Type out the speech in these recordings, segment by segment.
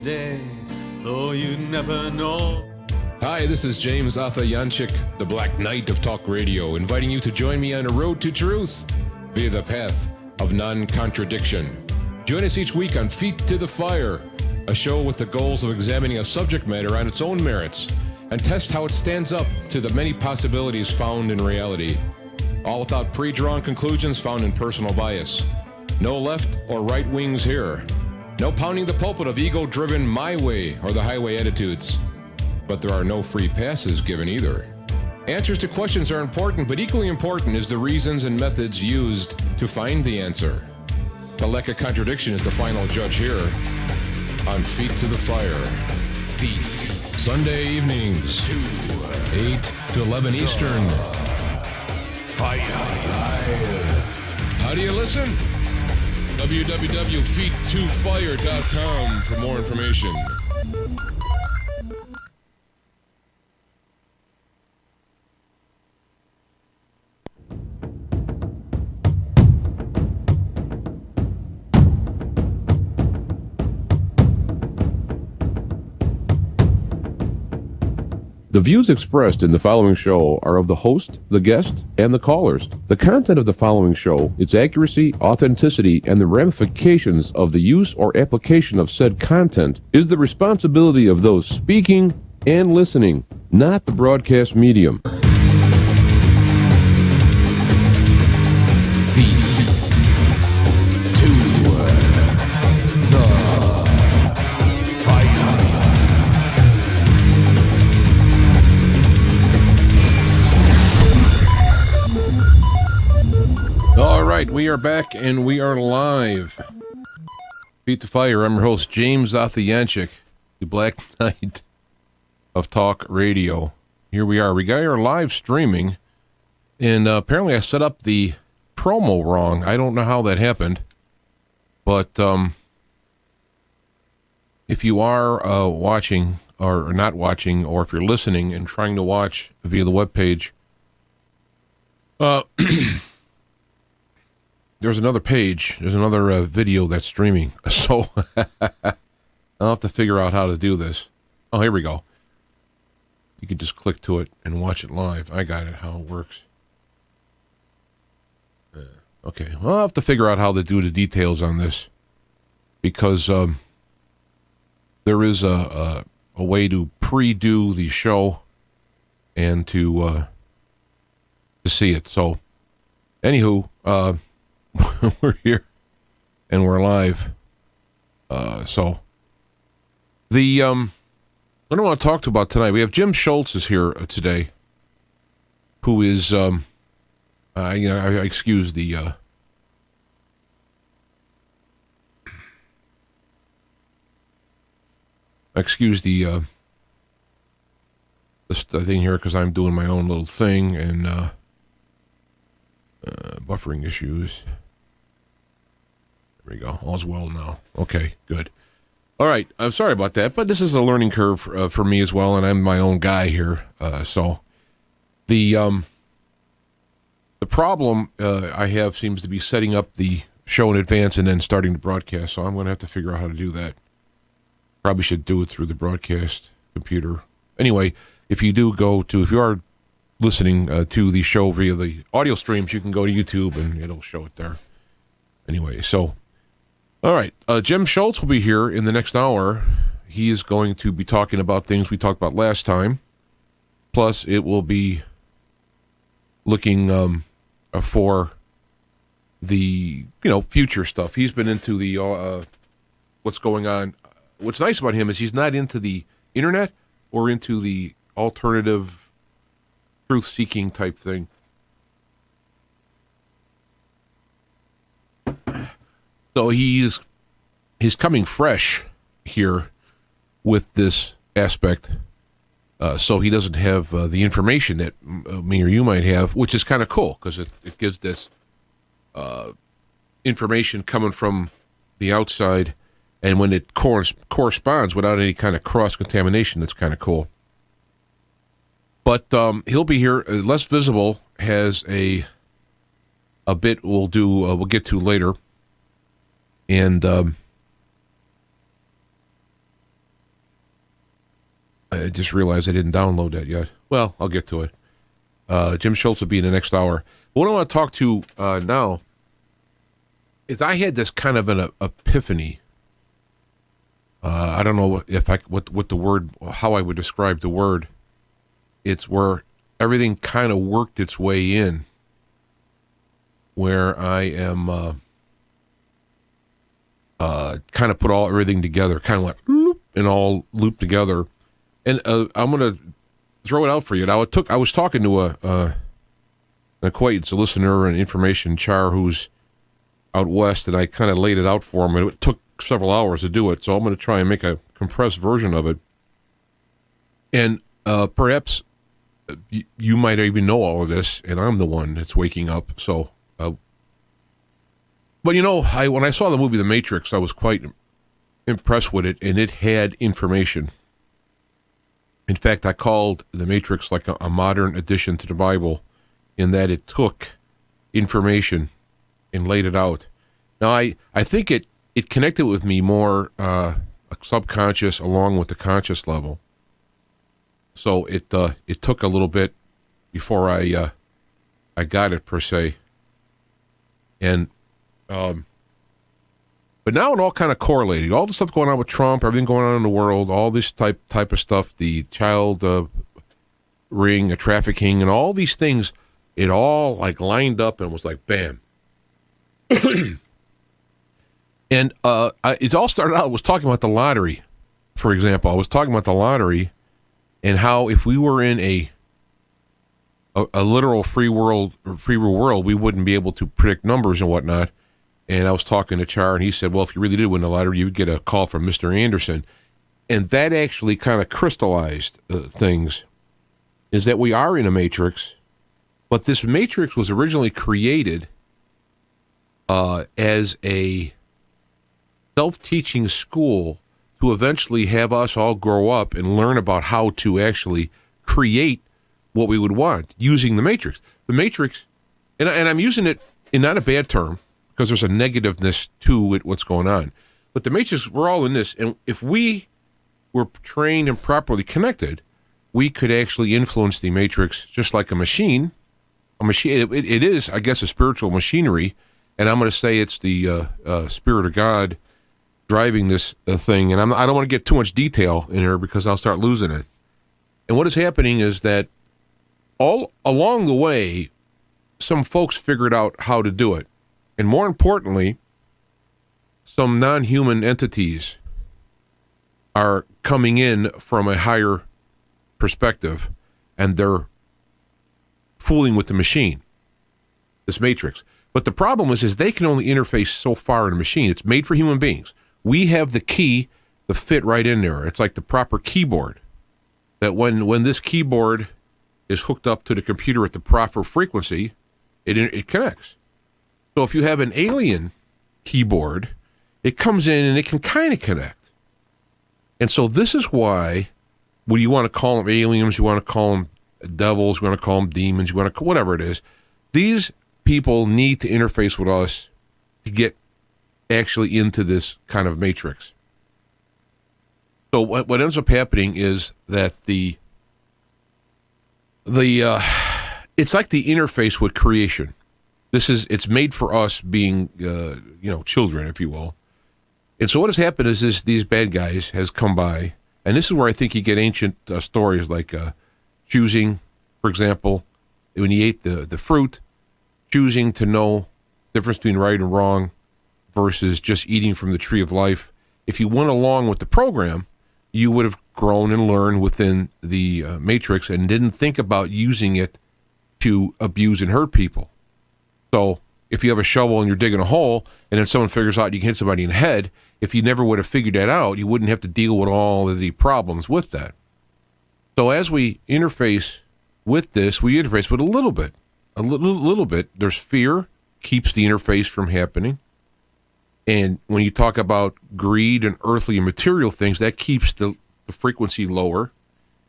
day, though you never know. Hi, this is James Arthur Janchik, the Black Knight of Talk Radio, inviting you to join me on a road to truth via the path of non-contradiction. Join us each week on Feet to the Fire, a show with the goals of examining a subject matter on its own merits and test how it stands up to the many possibilities found in reality. All without pre-drawn conclusions found in personal bias. No left or right wings here. No pounding the pulpit of ego-driven my way or the highway attitudes. But there are no free passes given either. Answers to questions are important, but equally important is the reasons and methods used to find the answer. The lack of contradiction is the final judge here on Feet to the Fire. Feet. Sunday evenings, 8 to 11 Eastern. Fire. How do you listen? www.feet2fire.com for more information. The views expressed in the following show are of the host, the guest, and the callers. The content of the following show, its accuracy, authenticity, and the ramifications of the use or application of said content is the responsibility of those speaking and listening, not the broadcast medium. All right, we are back and we are live. Feet to Fire. I'm your host, James Arthur Janchik, the Black Knight of Talk Radio. Here we are. We got our live streaming, and apparently I set up the promo wrong. I don't know how that happened, but if you are watching or not watching, or if you're listening and trying to watch via the webpage, there's another page. There's another video that's streaming. So I'll have to figure out how to do this. Oh, here we go. You can just click to it and watch it live. I got it, how it works. Okay, well, I'll have to figure out how to do the details on this, because there is a way to pre-do the show and to see it. So, anywho, we're here and we're live. So the what I want to talk to about tonight, we have Jim Shultz is here today, who is I excuse the this thing here, because I'm doing my own little thing and buffering issues. There we go. All's well now. Okay, good. All right. I'm sorry about that, but this is a learning curve for me as well, and I'm my own guy here. So the problem I have seems to be setting up the show in advance and then starting the broadcast. So I'm going to have to figure out how to do that. Probably should do it through the broadcast computer. Anyway, if you are listening to the show via the audio streams, you can go to YouTube and it'll show it there. Anyway, so, all right. Jim Shultz will be here in the next hour. He is going to be talking about things we talked about last time. Plus, it will be looking for the, future stuff. He's been into the, what's going on. What's nice about him is he's not into the internet or into the alternative truth-seeking type thing. So he's coming fresh here with this aspect, so he doesn't have the information that me or you might have, which is kind of cool, because it gives this information coming from the outside, and when it corresponds without any kind of cross-contamination, that's kind of cool. But he'll be here, less visible, has a bit we'll get to later. And I just realized I didn't download that yet. Well, I'll get to it. Jim Shultz will be in the next hour. What I want to talk to now is I had this kind of an epiphany. I don't know what the word, how I would describe the word. It's where everything kind of worked its way in, where I am kind of put everything together, kind of like and all looped together. And I'm going to throw it out for you. Now, I was talking to an acquaintance, a listener, an information char who's out west, and I kind of laid it out for him, and it took several hours to do it, so I'm going to try and make a compressed version of it. And perhaps you might even know all of this, and I'm the one that's waking up. So, but you know, when I saw the movie The Matrix, I was quite impressed with it, and it had information. In fact, I called The Matrix like a modern addition to the Bible, in that it took information and laid it out. Now, I think it connected with me more subconscious along with the conscious level. So it took a little bit before I got it, per se. And but now it all kind of correlated. All the stuff going on with Trump, everything going on in the world, all this type of stuff, the child ring, trafficking, and all these things, it all like lined up and was like, bam. And it all started out, I was talking about the lottery, for example. I was talking about the lottery and how if we were in a literal free world, we wouldn't be able to predict numbers and whatnot. And I was talking to Char, and he said, well, if you really did win the lottery, you would get a call from Mr. Anderson. And that actually kind of crystallized things, is that we are in a matrix, but this matrix was originally created as a self-teaching school to eventually have us all grow up and learn about how to actually create what we would want using the matrix. The matrix, and I'm using it in not a bad term, because there's a negativeness to it, what's going on. But the matrix, we're all in this, and if we were trained and properly connected, we could actually influence the matrix just like a machine. It is, I guess, a spiritual machinery, and I'm going to say it's the Spirit of God driving this thing. And I don't want to get too much detail in here because I'll start losing it. And what is happening is that all along the way, some folks figured out how to do it. And more importantly, some non-human entities are coming in from a higher perspective, and they're fooling with the machine, this matrix. But the problem is they can only interface so far in a machine. It's made for human beings. We have the key to fit right in there. It's like the proper keyboard, that when this keyboard is hooked up to the computer at the proper frequency, it connects. So if you have an alien keyboard, it comes in and it can kind of connect. And so this is why, when you want to call them aliens, you want to call them devils, you want to call them demons, you want to, whatever it is, these people need to interface with us to get actually into this kind of matrix. So what ends up happening is that it's like the interface with creation. It's made for us being, children, if you will. And so what has happened is these bad guys has come by, and this is where I think you get ancient stories like choosing, for example, when he ate the fruit, choosing to know the difference between right and wrong versus just eating from the tree of life. If you went along with the program, you would have grown and learned within the matrix and didn't think about using it to abuse and hurt people. So if you have a shovel and you're digging a hole and then someone figures out you can hit somebody in the head, if you never would have figured that out, you wouldn't have to deal with all of the problems with that. So as we interface with this, we interface with a little bit. There's fear, keeps the interface from happening. And when you talk about greed and earthly and material things, that keeps the frequency lower.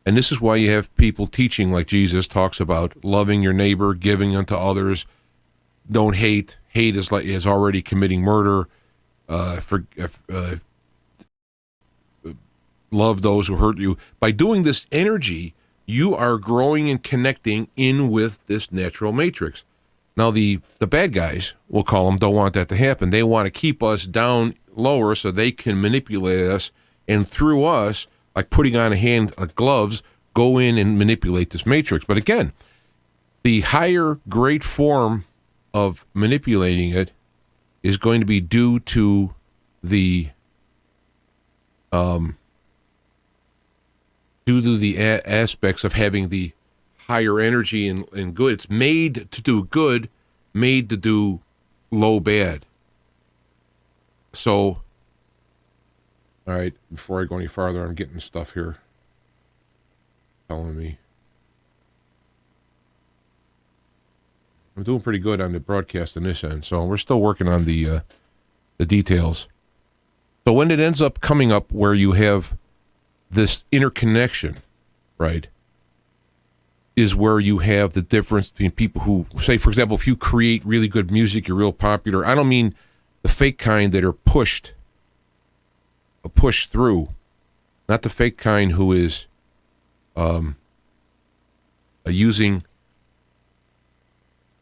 And this is why you have people teaching, like Jesus talks about, loving your neighbor, giving unto others. Don't hate. Hate is already committing murder. love those who hurt you. By doing this energy, you are growing and connecting in with this natural matrix. Now, the bad guys, we'll call them, don't want that to happen. They want to keep us down lower so they can manipulate us, and through us, like putting on a hand gloves, go in and manipulate this matrix. But again, the higher grade form of manipulating it is going to be due to the aspects of having the higher energy and good. It's made to do good, made to do low bad. So, all right, before I go any farther, I'm getting stuff here telling me. I'm doing pretty good on the broadcast on this end, so we're still working on the details. So when it ends up coming up where you have this interconnection, right, is where you have the difference between people who, say, for example, if you create really good music, you're real popular. I don't mean the fake kind that are pushed through, not the fake kind who is using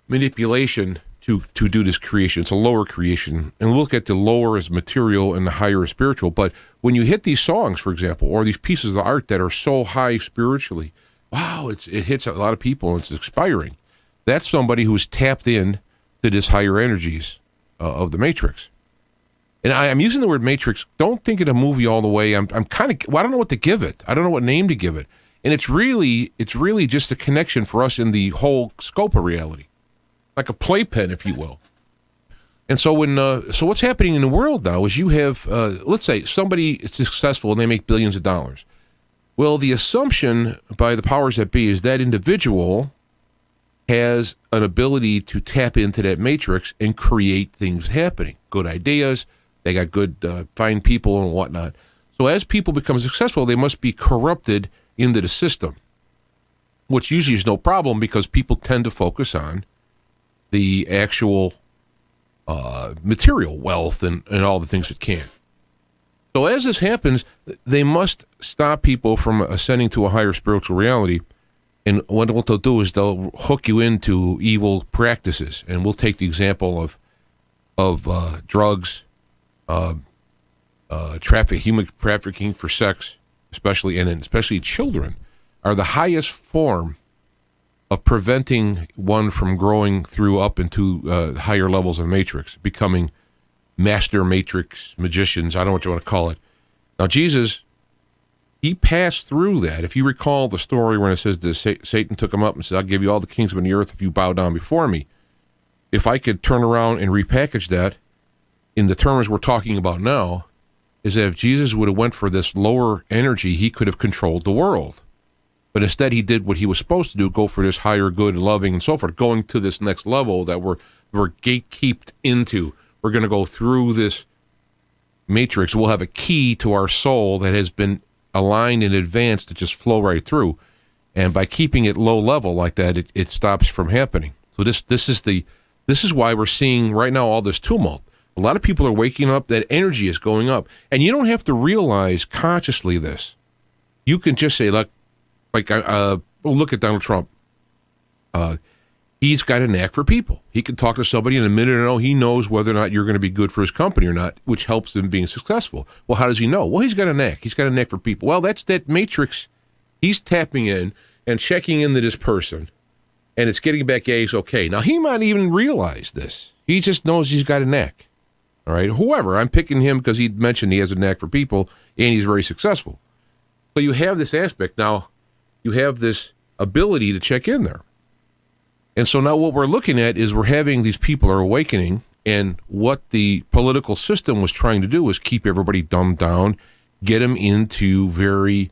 manipulation to do this creation. It's a lower creation. And we'll look at the lower as material and the higher as spiritual. But when you hit these songs, for example, or these pieces of art that are so high spiritually, wow, it hits a lot of people and it's inspiring. That's somebody who's tapped in to this higher energies of the matrix. And I'm using the word matrix. Don't think of a movie all the way. I'm kind of, I don't know what to give it. I don't know what name to give it. And it's really just a connection for us in the whole scope of reality. Like a playpen, if you will. And so so what's happening in the world now is you have, let's say somebody is successful and they make billions of dollars. Well, the assumption by the powers that be is that individual has an ability to tap into that matrix and create things happening. Good ideas. They got good, fine people and whatnot. So as people become successful, they must be corrupted into the system, which usually is no problem because people tend to focus on the actual material wealth and all the things it can. So as this happens, they must stop people from ascending to a higher spiritual reality. And what they'll do is they'll hook you into evil practices. And we'll take the example of drugs, human trafficking for sex, especially children, are the highest form of preventing one from growing through up into higher levels of matrix, becoming master matrix magicians. I don't know what you want to call it. Now, Jesus, he passed through that. If you recall the story when it says that Satan took him up and said, I'll give you all the kings of the earth if you bow down before me. If I could turn around and repackage that in the terms we're talking about now, is that if Jesus would have went for this lower energy, he could have controlled the world. But instead, he did what he was supposed to do, go for this higher good, loving, and so forth, going to this next level that we're gatekeeped into. We're going to go through this matrix. We'll have a key to our soul that has been aligned in advance to just flow right through. And by keeping it low level like that, it stops from happening. So this is why we're seeing right now all this tumult. A lot of people are waking up, that energy is going up. And you don't have to realize consciously this. You can just say, look at Donald Trump. He's got a knack for people. He can talk to somebody in a minute and know he knows whether or not you're going to be good for his company or not, which helps him being successful. Well, how does he know? Well, he's got a knack. He's got a knack for people. Well, that's that matrix. He's tapping in and checking into this person, and it's getting back, yeah, he's okay. Now, he might even realize this. He just knows he's got a knack. All right? Whoever, I'm picking him because he mentioned he has a knack for people, and he's very successful. So you have this aspect. Now, you have this ability to check in there. And so now what we're looking at is we're having these people are awakening, and what the political system was trying to do was keep everybody dumbed down, get them into very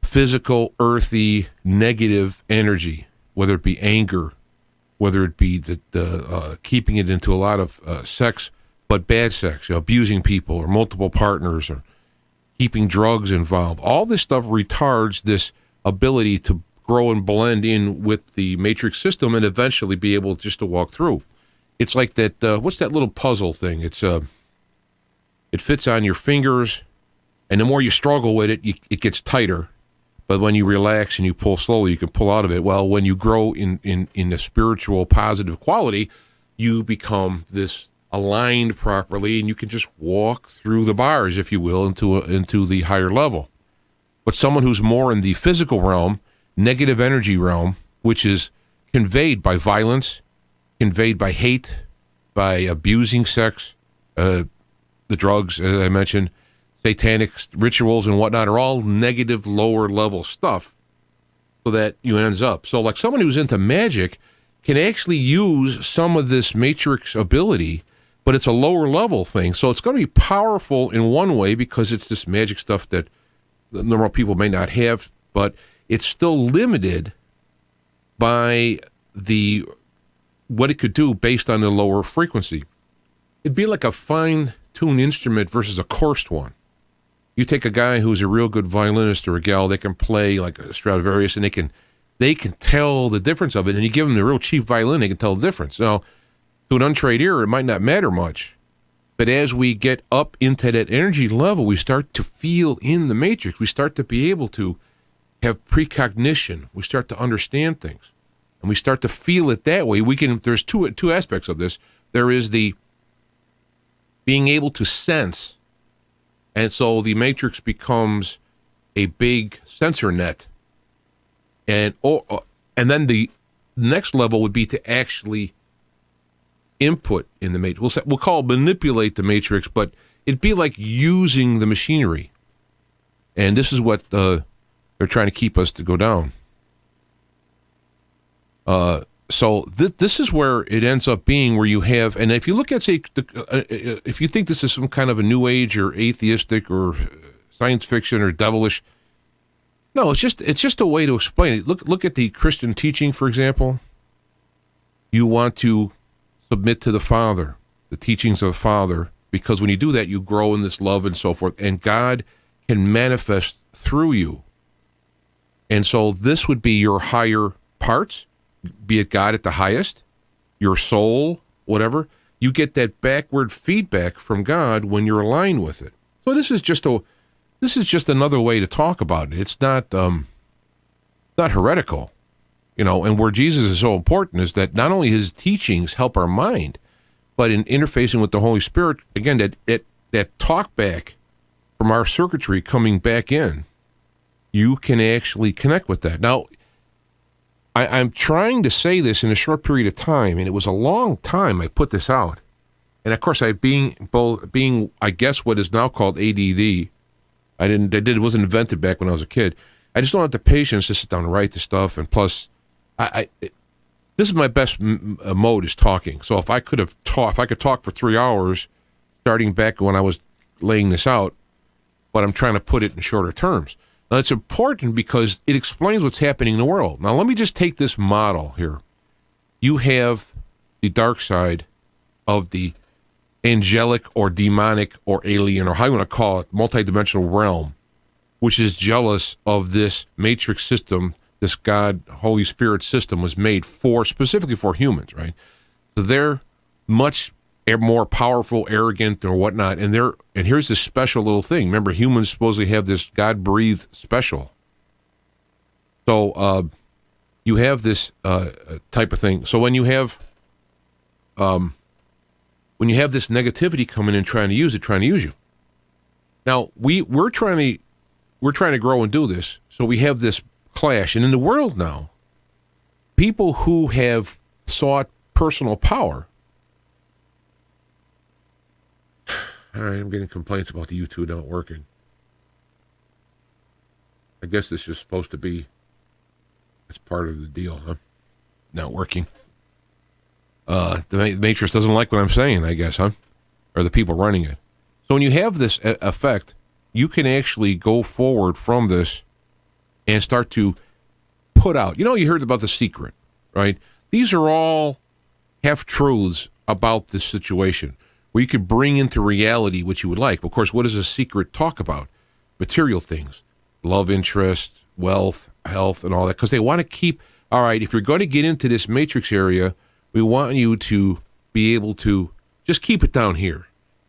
physical, earthy, negative energy, whether it be anger, whether it be the keeping it into a lot of sex, but bad sex, abusing people or multiple partners or keeping drugs involved. All this stuff retards this ability to grow and blend in with the matrix system and eventually be able just to walk through. It's like that, what's that little puzzle thing? It fits on your fingers And the more you struggle with it, it gets tighter. But when you relax and you pull slowly, you can pull out of it. Well, when you grow in the spiritual positive quality, you become this aligned properly, and you can just walk through the bars, if you will, into the higher level. But someone who's more in the physical realm, negative energy realm, which is conveyed by violence, conveyed by hate, by abusing sex, the drugs, as I mentioned, satanic rituals and whatnot, are all negative, lower level stuff, so that you ends up. So like someone who's into magic can actually use some of this matrix ability, but it's a lower level thing. So it's going to be powerful in one way because it's this magic stuff that the normal people may not have, but it's still limited by what it could do based on the lower frequency. It'd be like a fine-tuned instrument versus a coarsed one. You take a guy who's a real good violinist or a gal, they can play like a Stradivarius, and they can tell the difference of it, and you give them the real cheap violin, they can tell the difference. Now, to an untrained ear, it might not matter much, but as we get up into that energy level, we start to feel in the matrix. We start to be able to have precognition. We start to understand things, and we start to feel it that way. There's two aspects of this. There is the being able to sense, and so the matrix becomes a big sensor net. And then the next level would be to actually input in the matrix. We'll call it manipulate the matrix, but it'd be like using the machinery. And this is what they're trying to keep us to go down. So this is where it ends up being, where you have, and if you look at, say, if you think this is some kind of a new age or atheistic or science fiction or devilish, no, it's just a way to explain it. Look at the Christian teaching, for example. You want to submit to the Father, the teachings of the Father, because when you do that, you grow in this love and so forth, and God can manifest through you. And so this would be your higher parts, be it God at the highest, your soul, whatever. You get that backward feedback from God when you're aligned with it. So this is just another way to talk about it. It's not heretical, and where Jesus is so important is that not only his teachings help our mind, but in interfacing with the Holy Spirit, again, that talk back from our circuitry coming back in, you can actually connect with that. Now, I'm trying to say this in a short period of time, and it was a long time I put this out. And of course, being I guess what is now called ADD, it wasn't invented back when I was a kid. I just don't have the patience to sit down and write the stuff. And plus, this is my best mode, is talking. So if I could talk for 3 hours, starting back when I was laying this out, but I'm trying to put it in shorter terms. Now, it's important because it explains what's happening in the world. Now, let me just take this model here. You have the dark side of the angelic or demonic or alien, or how you want to call it, multi-dimensional realm, which is jealous of this matrix system. This God, Holy Spirit system was made specifically for humans, right? So they're much more powerful, arrogant, or whatnot, and here's this special little thing. Remember, humans supposedly have this God-breathed special. So you have this type of thing. So when you have this negativity coming in, trying to use you. Now we're trying to grow and do this. So we have this clash, and in the world now, people who have sought personal power. All right, I'm getting complaints about the YouTube not working. I guess this is supposed to be, it's part of the deal, huh? Not working. The Matrix doesn't like what I'm saying, I guess, huh? Or the people running it. So when you have this effect, you can actually go forward from this and start to put out. You heard about The Secret, right? These are all half-truths about this situation, where you could bring into reality what you would like. Of course, what does The Secret talk about? Material things, love interest, wealth, health, and all that, because they want to keep, all right, if you're going to get into this matrix area, we want you to be able to just keep it down here.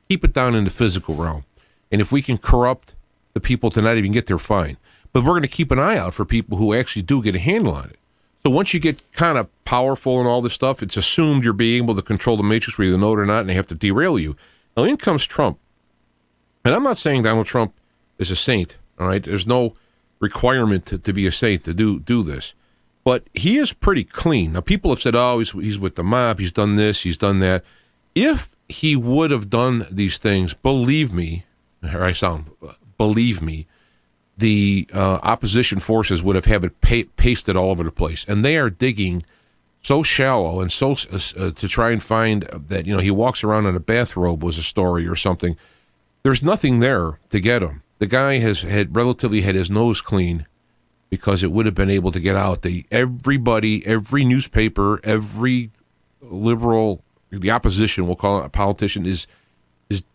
Keep it down in the physical realm. And if we can corrupt the people to not even get their fine. But we're going to keep an eye out for people who actually do get a handle on it. So once you get kind of powerful and all this stuff, it's assumed you're being able to control the matrix, whether you know it or not, and they have to derail you. Now, in comes Trump. And I'm not saying Donald Trump is a saint, all right? There's no requirement to be a saint to do this. But he is pretty clean. Now, people have said, oh, he's with the mob, he's done this, he's done that. If he would have done these things, believe me, the opposition forces would have it pasted all over the place. And they are digging so shallow and so to try and find that, he walks around in a bathrobe was a story or something. There's nothing there to get him. The guy relatively had his nose clean because it would have been able to get out. Everybody, every newspaper, every liberal, the opposition, we'll call it a politician, is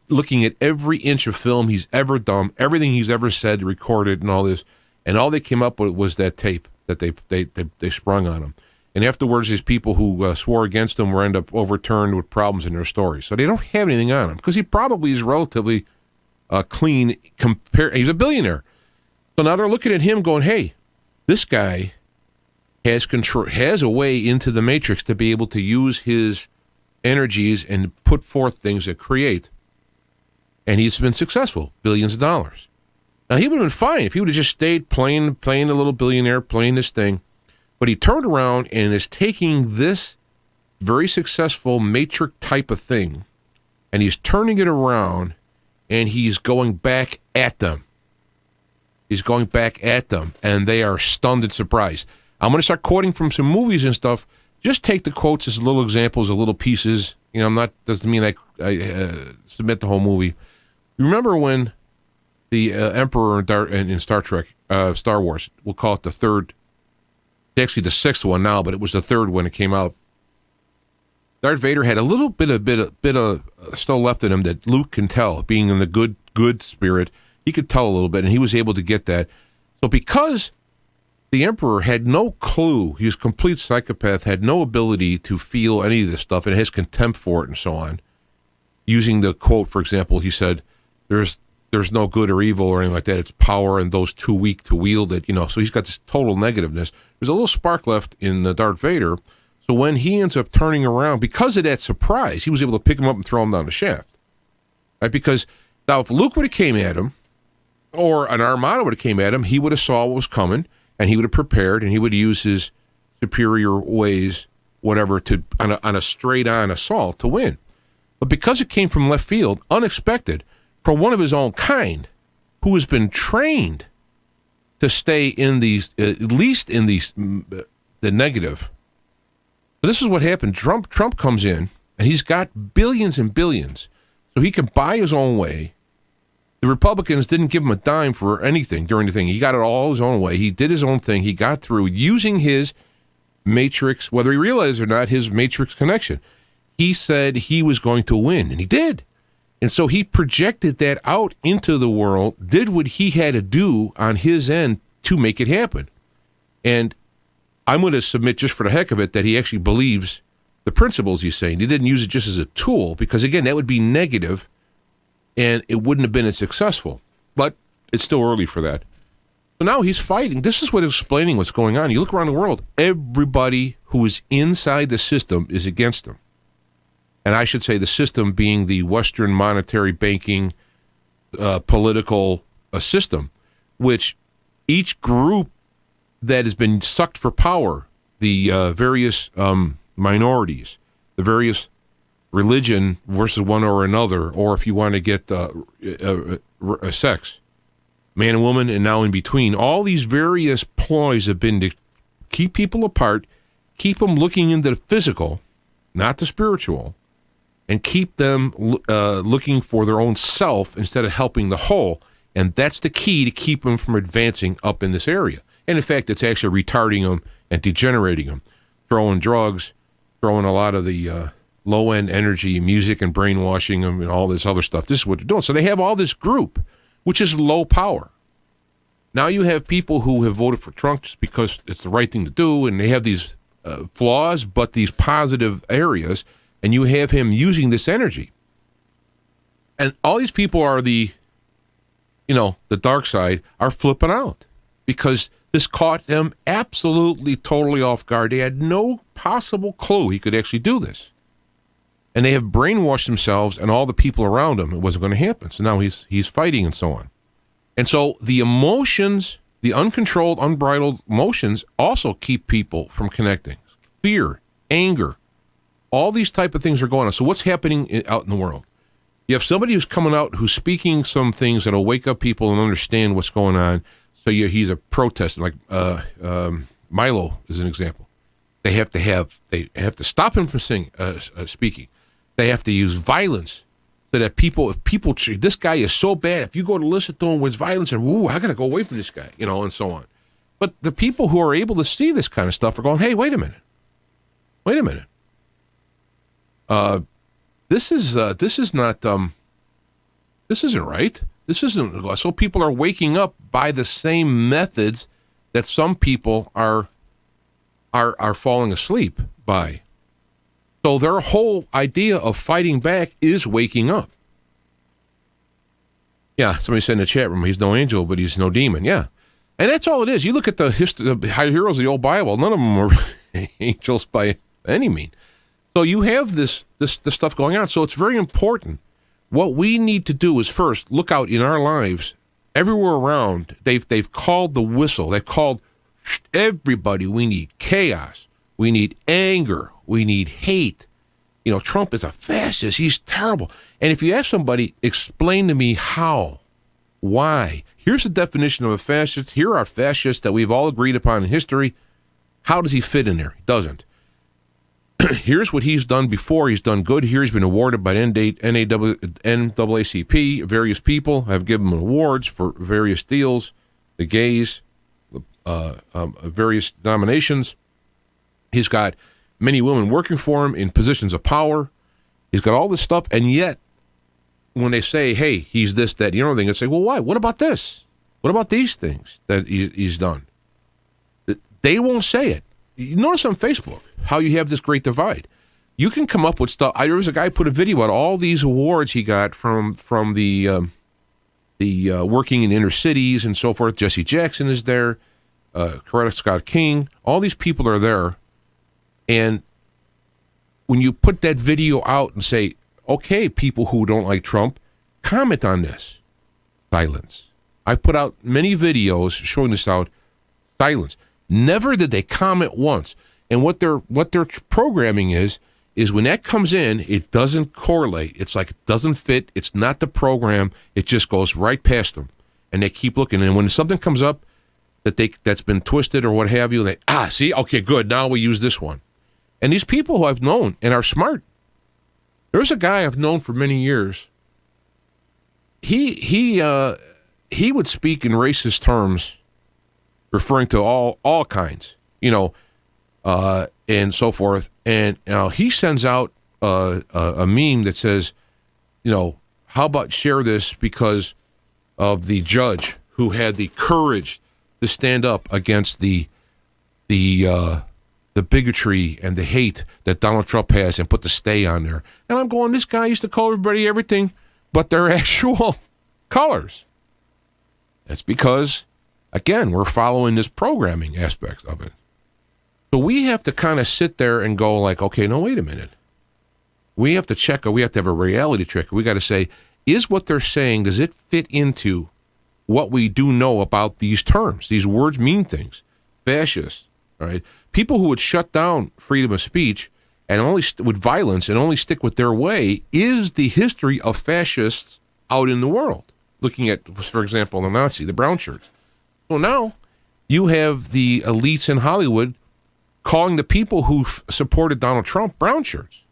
looking at every inch of film he's ever done, everything he's ever said, recorded, and all this, and all they came up with was that tape that they sprung on him. And afterwards, these people who swore against him were end up overturned with problems in their stories. So they don't have anything on him because he probably is relatively clean. He's a billionaire. So now they're looking at him going, hey, this guy has a way into the matrix to be able to use his energies and put forth things that create. And he's been successful, billions of dollars. Now, he would have been fine if he would have just stayed playing a little billionaire, playing this thing. But he turned around and is taking this very successful matrix type of thing, and he's turning it around, and he's going back at them. He's going back at them, and they are stunned and surprised. I'm going to start quoting from some movies and stuff. Just take the quotes as little examples, as little pieces. Doesn't mean I submit the whole movie. You remember when the Emperor in Star Trek, Star Wars, we'll call it the third, actually the sixth one now, but it was the third when it came out. Darth Vader had a little bit of still left in him that Luke can tell, being in the good spirit. He could tell a little bit, and he was able to get that. So because the Emperor had no clue, he was a complete psychopath, had no ability to feel any of this stuff, and has contempt for it and so on. Using the quote, for example, he said, there's no good or evil or anything like that. It's power and those too weak to wield it, So he's got this total negativeness. There's a little spark left in Darth Vader. So when he ends up turning around, because of that surprise, he was able to pick him up and throw him down the shaft. Right? Because now if Luke would have came at him, or an armada would have came at him, he would have saw what was coming, and he would have prepared, and he would use his superior ways, whatever, on a straight-on assault to win. But because it came from left field, unexpected, from one of his own kind, who has been trained to stay in these, at least in these, the negative. So this is what happened. Trump comes in, and he's got billions and billions, so he can buy his own way. The Republicans didn't give him a dime for anything during the thing. He got it all his own way. He did his own thing. He got through using his matrix, whether he realized or not, his matrix connection. He said he was going to win, and he did. And so he projected that out into the world, did what he had to do on his end to make it happen. And I'm going to submit, just for the heck of it, that he actually believes the principles he's saying. He didn't use it just as a tool, because, again, that would be negative, and it wouldn't have been as successful. But it's still early for that. So now he's fighting. This is what explaining what's going on. You look around the world, everybody who is inside the system is against him. And I should say the system being the Western monetary banking political system, which each group that has been sucked for power, the various minorities, the various religion versus one or another, or if you want to get a sex, man and woman, and now in between, all these various ploys have been to keep people apart, keep them looking into the physical, not the spiritual, and keep them looking for their own self instead of helping the whole. And that's the key to keep them from advancing up in this area. And in fact, it's actually retarding them and degenerating them, throwing drugs, throwing a lot of the low-end energy, music, and brainwashing them and all this other stuff. This is what they're doing. So they have all this group, which is low power. Now you have people who have voted for Trump just because it's the right thing to do, and they have these flaws, but these positive areas, and you have him using this energy. And all these people are the dark side, are flipping out because this caught them absolutely, totally off guard. They had no possible clue he could actually do this. And they have brainwashed themselves and all the people around him. It wasn't going to happen. So now he's fighting and so on. And so the emotions, the uncontrolled, unbridled emotions also keep people from connecting. Fear, anger, all these type of things are going on. So what's happening out in the world? You have somebody who's coming out who's speaking some things that'll wake up people and understand what's going on. So he's a protester, like Milo is an example. They have to stop him from speaking. They have to use violence so that this guy is so bad. If you go to listen to him with violence and I gotta go away from this guy, and so on. But the people who are able to see this kind of stuff are going, hey, wait a minute. This isn't right. This isn't. So people are waking up by the same methods that some people are falling asleep by. So their whole idea of fighting back is waking up. Yeah, somebody said in the chat room, he's no angel, but he's no demon. Yeah, and that's all it is. You look at the high heroes of the old Bible; none of them were angels by any means. So you have this stuff going on. So it's very important. What we need to do is first look out in our lives, everywhere around. They've called the whistle. They've called everybody. We need chaos. We need anger. We need hate. Trump is a fascist. He's terrible. And if you ask somebody, explain to me how, why. Here's the definition of a fascist. Here are fascists that we've all agreed upon in history. How does he fit in there? He doesn't. Here's what he's done before. He's done good. Here he's been awarded by NAACP. Various people have given him awards for various deals. The gays, various nominations. He's got many women working for him in positions of power. He's got all this stuff, and yet when they say, hey, he's this, that, the other thing, they say, well, why? What about this? What about these things that he's done? They won't say it. You notice on Facebook how you have this great divide. You can come up with stuff. There was a guy who put a video on all these awards he got from the working in inner cities and so forth. Jesse Jackson is there. Coretta Scott King. All these people are there. And when you put that video out and say, okay, people who don't like Trump, comment on this. Silence. I've put out many videos showing this out. Silence. Never did they comment once. And what their programming is when that comes in, it doesn't correlate. It's like it doesn't fit. It's not the program. It just goes right past them. And they keep looking. And when something comes up that's been twisted or what have you, see, okay, good. Now we use this one. And these people who I've known and are smart. There's a guy I've known for many years. He would speak in racist terms, referring to all kinds, and so forth. And he sends out a meme that says, how about share this because of the judge who had the courage to stand up against the bigotry and the hate that Donald Trump has and put the stay on there. And I'm going, this guy used to call everybody everything but their actual colors. That's because, again, we're following this programming aspect of it. So we have to kind of sit there and go like, okay, no, wait a minute. We have to check, or we have to have a reality check. We got to say, is what they're saying, does it fit into what we do know about these terms? These words mean things. Fascist, right? People who would shut down freedom of speech and only with violence and only stick with their way is the history of fascists out in the world. Looking at, for example, the brown shirts. So now you have the elites in Hollywood calling the people who supported Donald Trump brown shirts.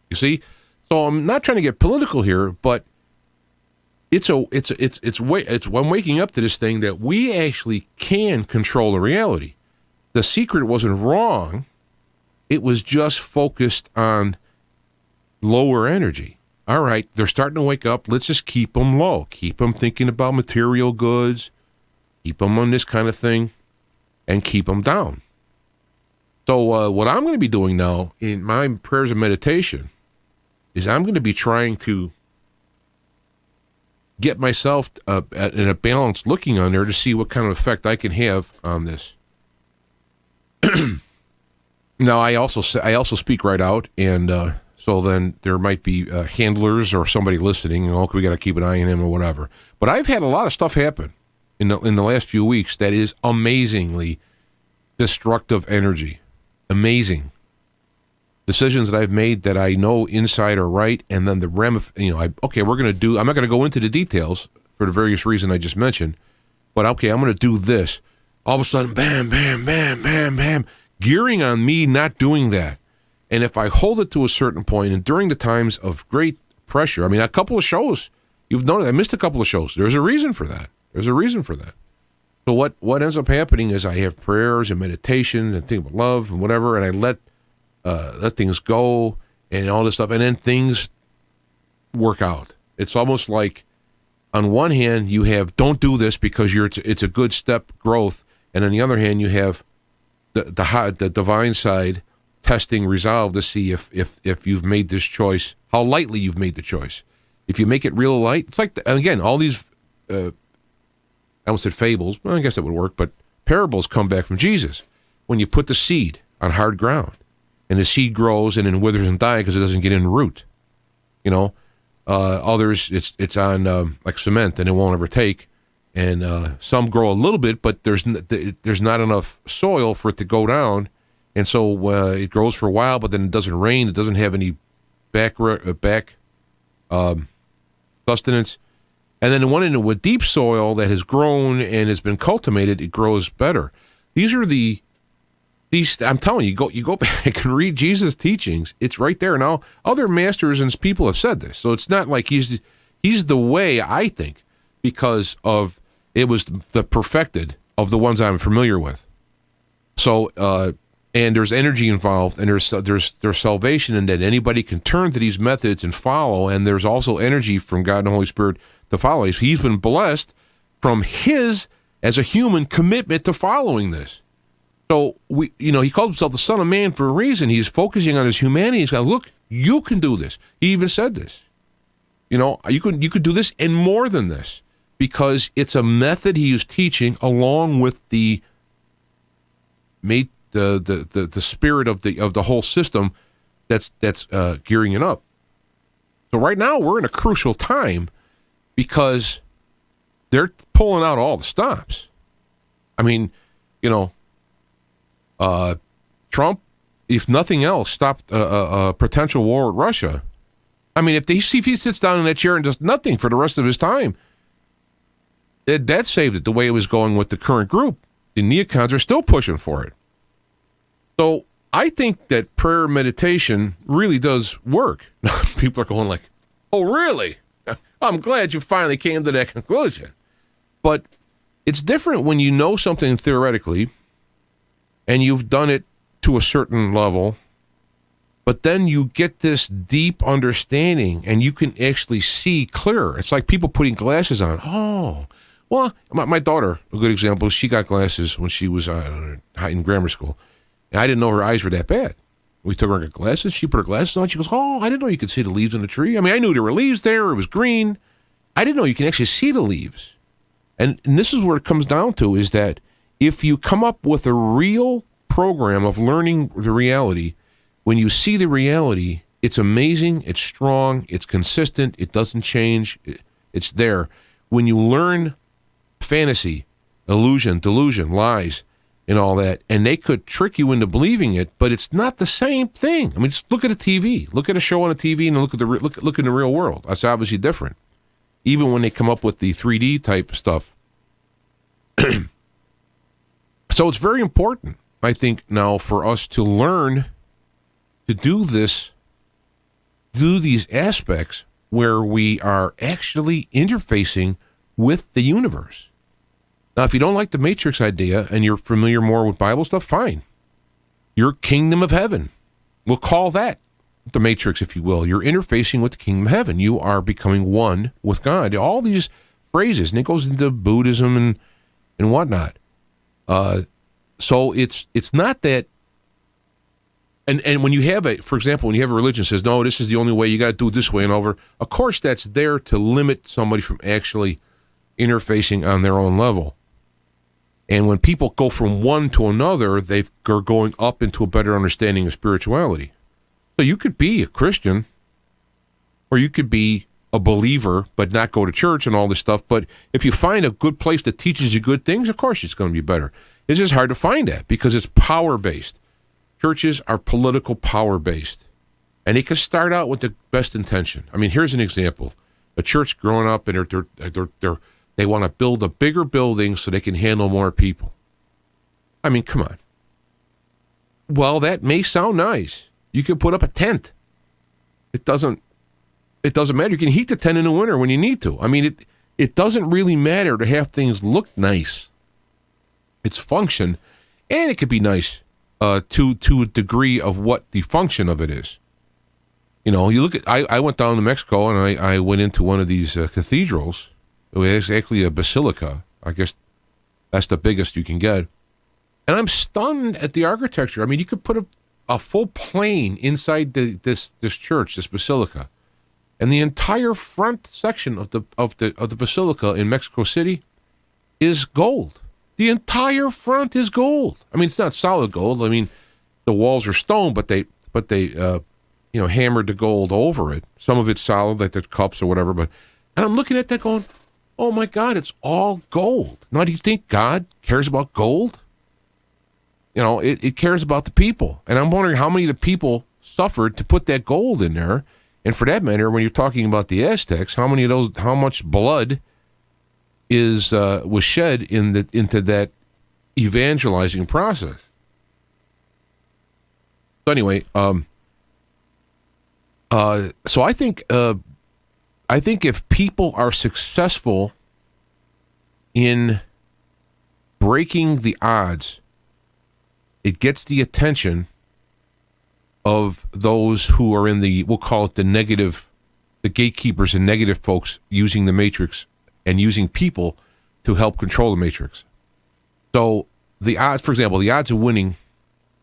You see? So I'm not trying to get political here, but I'm waking up to this thing that we actually can control the reality. The secret wasn't wrong. It was just focused on lower energy. All right, they're starting to wake up. Let's just keep them low. Keep them thinking about material goods. Keep them on this kind of thing. And keep them down. So what I'm going to be doing now in my prayers and meditation is I'm going to be trying to get myself in a balance looking on there to see what kind of effect I can have on this. Now, I also speak right out, and so then there might be handlers or somebody listening, we got to keep an eye on him or whatever. But I've had a lot of stuff happen in the last few weeks that is amazingly destructive energy. Amazing. Decisions that I've made that I know inside are right, and then the we're going to do, I'm not going to go into the details for the various reasons I just mentioned, but okay, I'm going to do this. All of a sudden, bam, bam, bam, bam, bam, gearing on me not doing that. And if I hold it to a certain point, and during the times of great pressure, I mean, a couple of shows, you've noticed, I missed a couple of shows. There's a reason for that. So what ends up happening is I have prayers and meditation and think about love and whatever, and I let things go and all this stuff, and then things work out. It's almost like, on one hand, you have don't do this because it's a good step growth, and on the other hand, you have the divine side testing resolve to see if you've made this choice, how lightly you've made the choice. If you make it real light, it's like, and again, all these, I almost said fables, well, I guess that would work, but parables come back from Jesus. When you put the seed on hard ground, and the seed grows and then withers and dies because it doesn't get in the root. Others, it's on like cement and it won't ever take. And some grow a little bit, but there's not enough soil for it to go down. And so it grows for a while, but then it doesn't rain. It doesn't have any back sustenance. And then the one into a deep soil that has grown and has been cultivated, it grows better. These, I'm telling you, you go back and read Jesus' teachings. It's right there. Now, other masters and people have said this. So it's not like he's the way, I think, because of it was the perfected of the ones I'm familiar with. So, and there's energy involved, and there's salvation in that anybody can turn to these methods and follow, and there's also energy from God and the Holy Spirit to follow. He's been blessed from his, as a human, commitment to following this. So, he called himself the Son of Man for a reason. He's focusing on his humanity. He's got, look, you can do this. He even said this. You could do this and more than this, because it's a method he is teaching along with the spirit of the whole system that's gearing it up. So right now we're in a crucial time because they're pulling out all the stops. I mean, Trump, if nothing else, stopped a potential war with Russia. I mean, if he sits down in that chair and does nothing for the rest of his time, that saved it the way it was going with the current group. The neocons are still pushing for it. So I think that prayer meditation really does work. People are going like, oh, really? I'm glad you finally came to that conclusion. But it's different when you know something theoretically and you've done it to a certain level, but then you get this deep understanding and you can actually see clearer. It's like people putting glasses on. Oh, well, my daughter, a good example, she got glasses when she was in grammar school. And I didn't know her eyes were that bad. We took her and got glasses. She put her glasses on. She goes, oh, I didn't know you could see the leaves on the tree. I mean, I knew there were leaves there. It was green. I didn't know you can actually see the leaves. And this is where it comes down to, is that if you come up with a real program of learning the reality, when you see the reality, it's amazing, it's strong, it's consistent, it doesn't change, it's there. When you learn fantasy, illusion, delusion, lies, and all that, and they could trick you into believing it, but it's not the same thing. I mean, just look at a TV, look at a show on a TV, and look in the real world. That's obviously different. Even when they come up with the 3D type stuff. So it's very important, I think, now for us to learn to do these aspects where we are actually interfacing with the universe. Now, if you don't like the Matrix idea and you're familiar more with Bible stuff, fine. Your kingdom of heaven. We'll call that the Matrix, if you will. You're interfacing with the kingdom of heaven. You are becoming one with God. All these phrases, and it goes into Buddhism and whatnot. So it's not that And when you have for example, when you have a religion that says, no, this is the only way, you got to do it this way and over, of course that's there to limit somebody from actually interfacing on their own level. And when people go from one to another, they're going up into a better understanding of spirituality. So you could be a Christian, or you could be a believer, but not go to church and all this stuff. But if you find a good place that teaches you good things, of course it's going to be better. It's just hard to find that because it's power-based. Churches are political power-based. And it can start out with the best intention. I mean, here's an example. A church growing up, and they want to build a bigger building so they can handle more people. I mean, come on. Well, that may sound nice. You can put up a tent. It doesn't matter. You can heat the tent in the winter when you need to. I mean, it doesn't really matter to have things look nice. It's function, and it could be nice to a degree of what the function of it is. You know, you look at. I went down to Mexico and I went into one of these cathedrals. It was actually a basilica. I guess that's the biggest you can get. And I'm stunned at the architecture. I mean, you could put a full plane inside this church, this basilica, and the entire front section of the basilica in Mexico City is gold. The entire front is gold. I mean, it's not solid gold. I mean, the walls are stone, but they hammered the gold over it. Some of it's solid, like the cups or whatever. And I'm looking at that going, oh my God, it's all gold. Now, do you think God cares about gold? You know, it cares about the people. And I'm wondering how many of the people suffered to put that gold in there. And for that matter, when you're talking about the Aztecs, how much blood was shed into that evangelizing process? So anyway, so I think if people are successful in breaking the odds, it gets the attention of those who are in we'll call it the gatekeepers and negative folks using the matrix and using people to help control the matrix. So the odds, for example, the odds of winning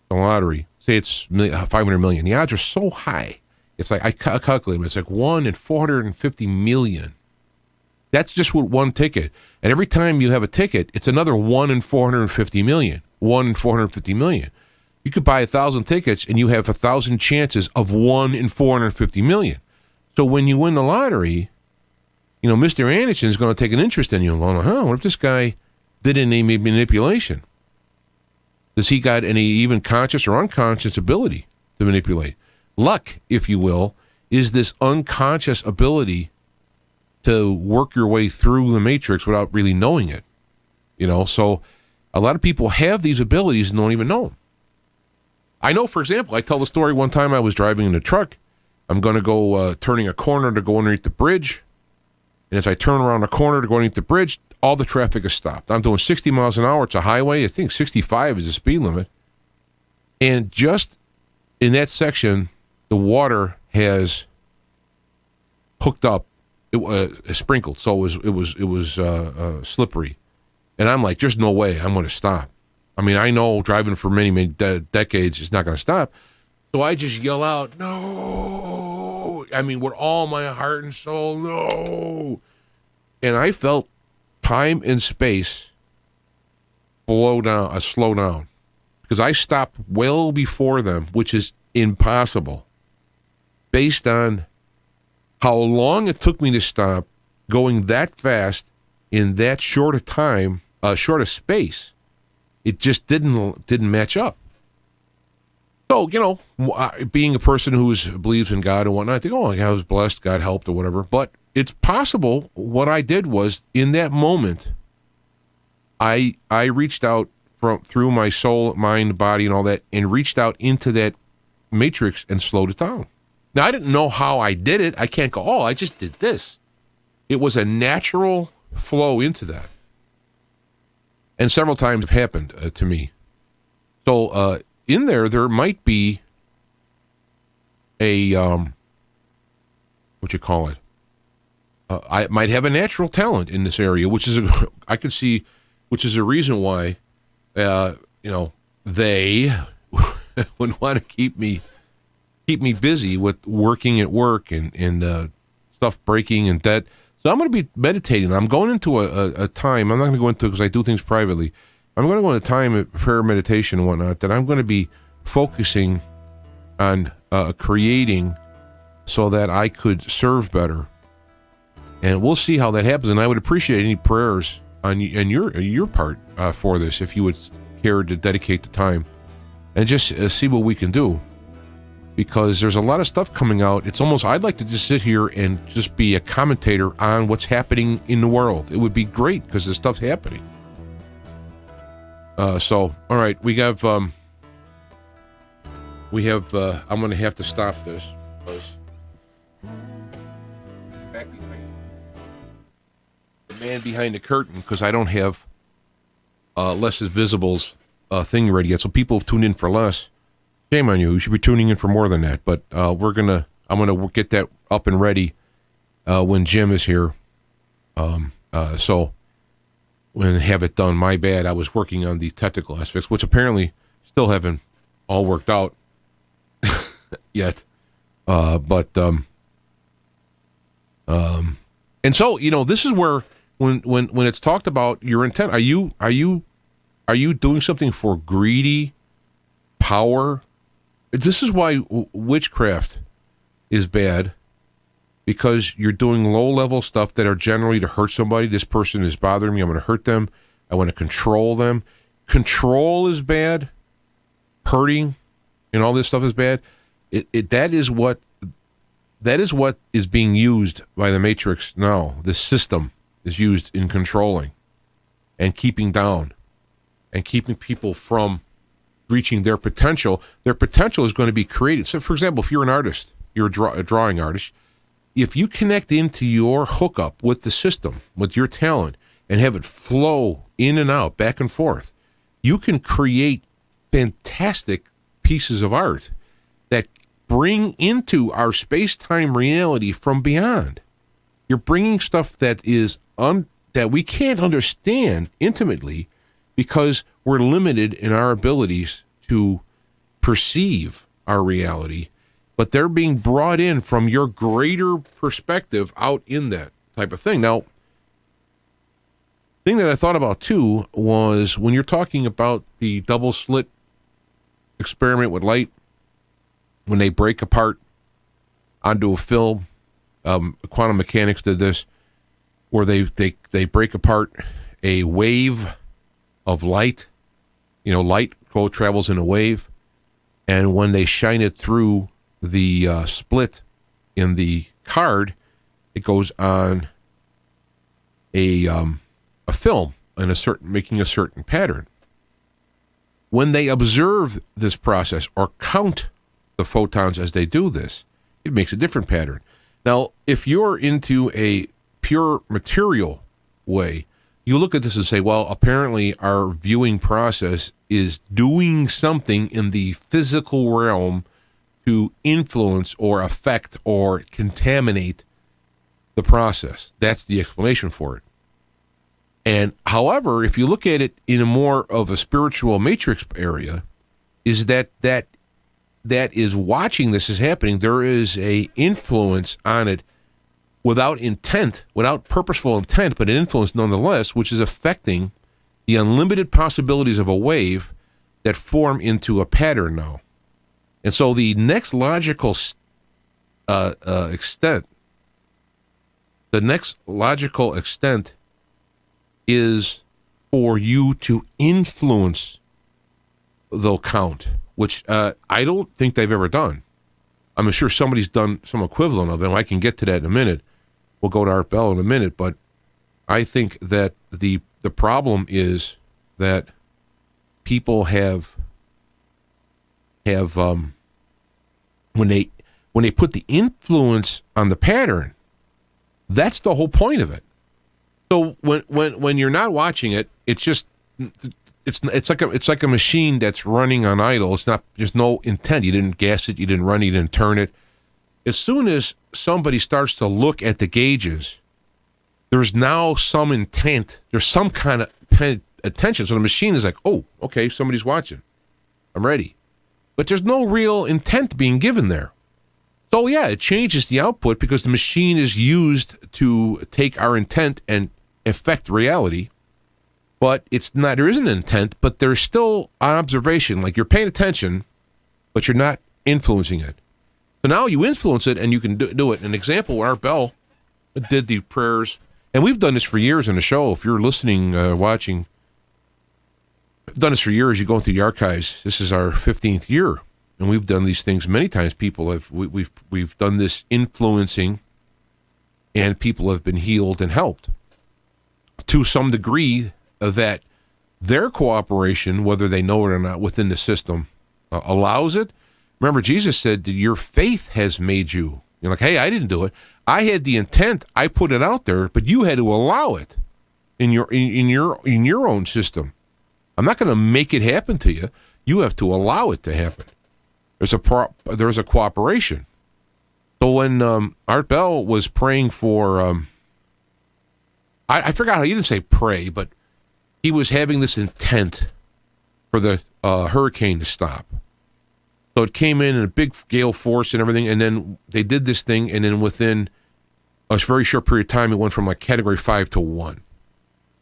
the lottery, say it's 500 million, the odds are so high. It's like, I calculate it, it's like 1 in 450 million. That's just with one ticket. And every time you have a ticket, it's another 1 in 450 million. 1 in 450 million. You could buy 1,000 tickets and you have 1,000 chances of 1 in 450 million. So when you win the lottery, you know, Mr. Anderson is going to take an interest in you and go, what if this guy did any manipulation? Does he got any even conscious or unconscious ability to manipulate? Luck, if you will, is this unconscious ability to work your way through the matrix without really knowing it. You know, so a lot of people have these abilities and don't even know them. I know, for example, I tell the story one time I was driving in a truck. I'm going to go turning a corner to go underneath the bridge. And as I turn around the corner to go underneath the bridge, all the traffic is stopped. I'm doing 60 miles an hour. It's a highway. I think 65 is the speed limit. And just in that section, the water has hooked up, sprinkled, so it was slippery. And I'm like, there's no way I'm going to stop. I mean, I know driving for many decades is not going to stop. So I just yell out, no. I mean, with all my heart and soul, no. And I felt time and space slow down. Because I stopped well before them, which is impossible. Based on how long it took me to stop, going that fast in that short a time, short of space, it just didn't match up. So, you know, being a person who believes in God and whatnot, I think, I was blessed, God helped or whatever. But it's possible what I did was, in that moment, I reached out through my soul, mind, body, and all that, and reached out into that matrix and slowed it down. Now, I didn't know how I did it. I can't go, I just did this. It was a natural flow into that. And several times have happened to me. So in there might be a, what you call it? I might have a natural talent in this area, which is, I could see, which is a reason why, you know, they, would want to keep me busy with working at work and stuff breaking and that. So I'm going to be meditating. I'm going into a time. I'm not going to go into it because I do things privately. I'm going to go into time of prayer, meditation, and whatnot. That I'm going to be focusing on creating so that I could serve better. And we'll see how that happens. And I would appreciate any prayers on your part for this, if you would care to dedicate the time and just see what we can do. Because there's a lot of stuff coming out. It's almost, I'd like to just sit here and just be a commentator on what's happening in the world. It would be great because the stuff's happening. So, all right, I'm going to have to stop this because back behind the man behind the curtain, because I don't have Less is Visible's thing ready yet. So people have tuned in for less. Shame on you. You should be tuning in for more than that. But I'm gonna get that up and ready when Jim is here. So when I have it done, my bad. I was working on the technical aspects, which apparently still haven't all worked out yet. And so this is where when it's talked about your intent, are you doing something for greedy power? This is why witchcraft is bad, because you're doing low-level stuff that are generally to hurt somebody. This person is bothering me. I'm going to hurt them. I want to control them. Control is bad. Hurting and all this stuff is bad. That is what is being used by the Matrix now. This system is used in controlling and keeping down and keeping people from reaching their potential. Their potential is going to be created. So, for example, if you're an artist, you're a drawing artist, if you connect into your hookup with the system, with your talent, and have it flow in and out, back and forth, you can create fantastic pieces of art that bring into our space-time reality from beyond. You're bringing stuff that is that we can't understand intimately because we're limited in our abilities to perceive our reality, but they're being brought in from your greater perspective out in that type of thing. Now, thing that I thought about too was when you're talking about the double slit experiment with light, when they break apart onto a film, quantum mechanics did this, where they break apart a wave of light. Light travels in a wave, and when they shine it through the split in the card, it goes on a film in making a certain pattern. When they observe this process or count the photons as they do this, it makes a different pattern. Now, if you're into a pure material way, you look at this and say, well, apparently our viewing process is doing something in the physical realm to influence or affect or contaminate the process. That's the explanation for it. And however, if you look at it in a more of a spiritual matrix area, is that is watching this is happening. There is a influence on it without intent, without purposeful intent, but an influence nonetheless, which is affecting the unlimited possibilities of a wave that form into a pattern now. And so the next logical extent is for you to influence the count, which I don't think they've ever done. I'm sure somebody's done some equivalent of it, and I can get to that in a minute. We'll go to Art Bell in a minute, but I think that the problem is that people have when they put the influence on the pattern, that's the whole point of it. So when you're not watching it, it's just it's like a machine that's running on idle. There's no intent. You didn't gas it, you didn't run it, you didn't turn it. As soon as somebody starts to look at the gauges, there's now some intent. There's some kind of attention. So the machine is like, oh, okay, somebody's watching. I'm ready. but there's no real intent being given there. So yeah, it changes the output because the machine is used to take our intent and affect reality. But it's not, there isn't an intent, but there's still an observation. Like you're paying attention, but you're not influencing it. So now you influence it and you can do it. An example where Art Bell did the prayers, and we've done this for years in the show. If you're listening, watching, I've done this for years. You go through the archives. This is our 15th year, and we've done these things many times. People have we've done this influencing, and people have been healed and helped to some degree. That their cooperation, whether they know it or not, within the system allows it. Remember, Jesus said that your faith has made you. You're like, hey, I didn't do it. I had the intent. I put it out there, but you had to allow it in your own system. I'm not going to make it happen to you. You have to allow it to happen. There's a cooperation. So when Art Bell was praying for, I forgot how, he didn't say pray, but he was having this intent for the hurricane to stop. So it came in a big gale force and everything, and then they did this thing, and then within a very short period of time, it went from like category 5 to 1.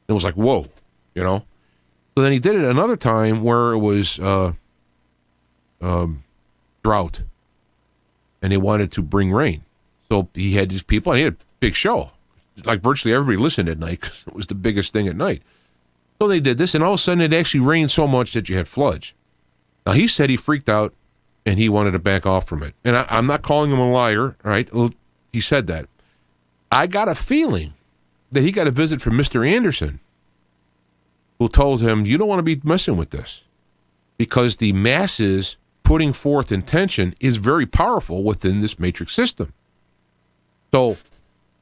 It was like, whoa, you know? So then he did it another time where it was drought, and they wanted to bring rain. So he had these people, and he had a big show. Like virtually everybody listened at night because it was the biggest thing at night. So they did this, and all of a sudden it actually rained so much that you had floods. Now, he said he freaked out, and he wanted to back off from it. And I'm not calling him a liar, right? He said that. I got a feeling that he got a visit from Mr. Anderson, who told him, you don't want to be messing with this, because the masses putting forth intention is very powerful within this matrix system. So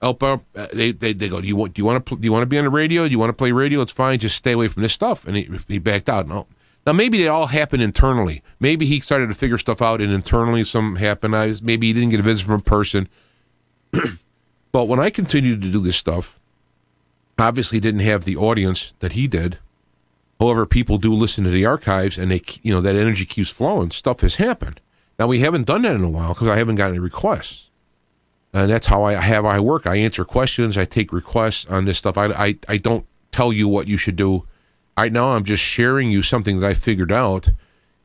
they go, do you want to be on the radio? Do you want to play radio? It's fine. Just stay away from this stuff. And he backed out. Now maybe it all happened internally. Maybe he started to figure stuff out, and internally something happened. Maybe he didn't get a visit from a person. But when I continued to do this stuff, obviously didn't have the audience that he did. However, people do listen to the archives, and that energy keeps flowing. Stuff has happened. Now we haven't done that in a while because I haven't gotten any requests. And that's how I work. I answer questions. I take requests on this stuff. I don't tell you what you should do. Right now, I'm just sharing you something that I figured out,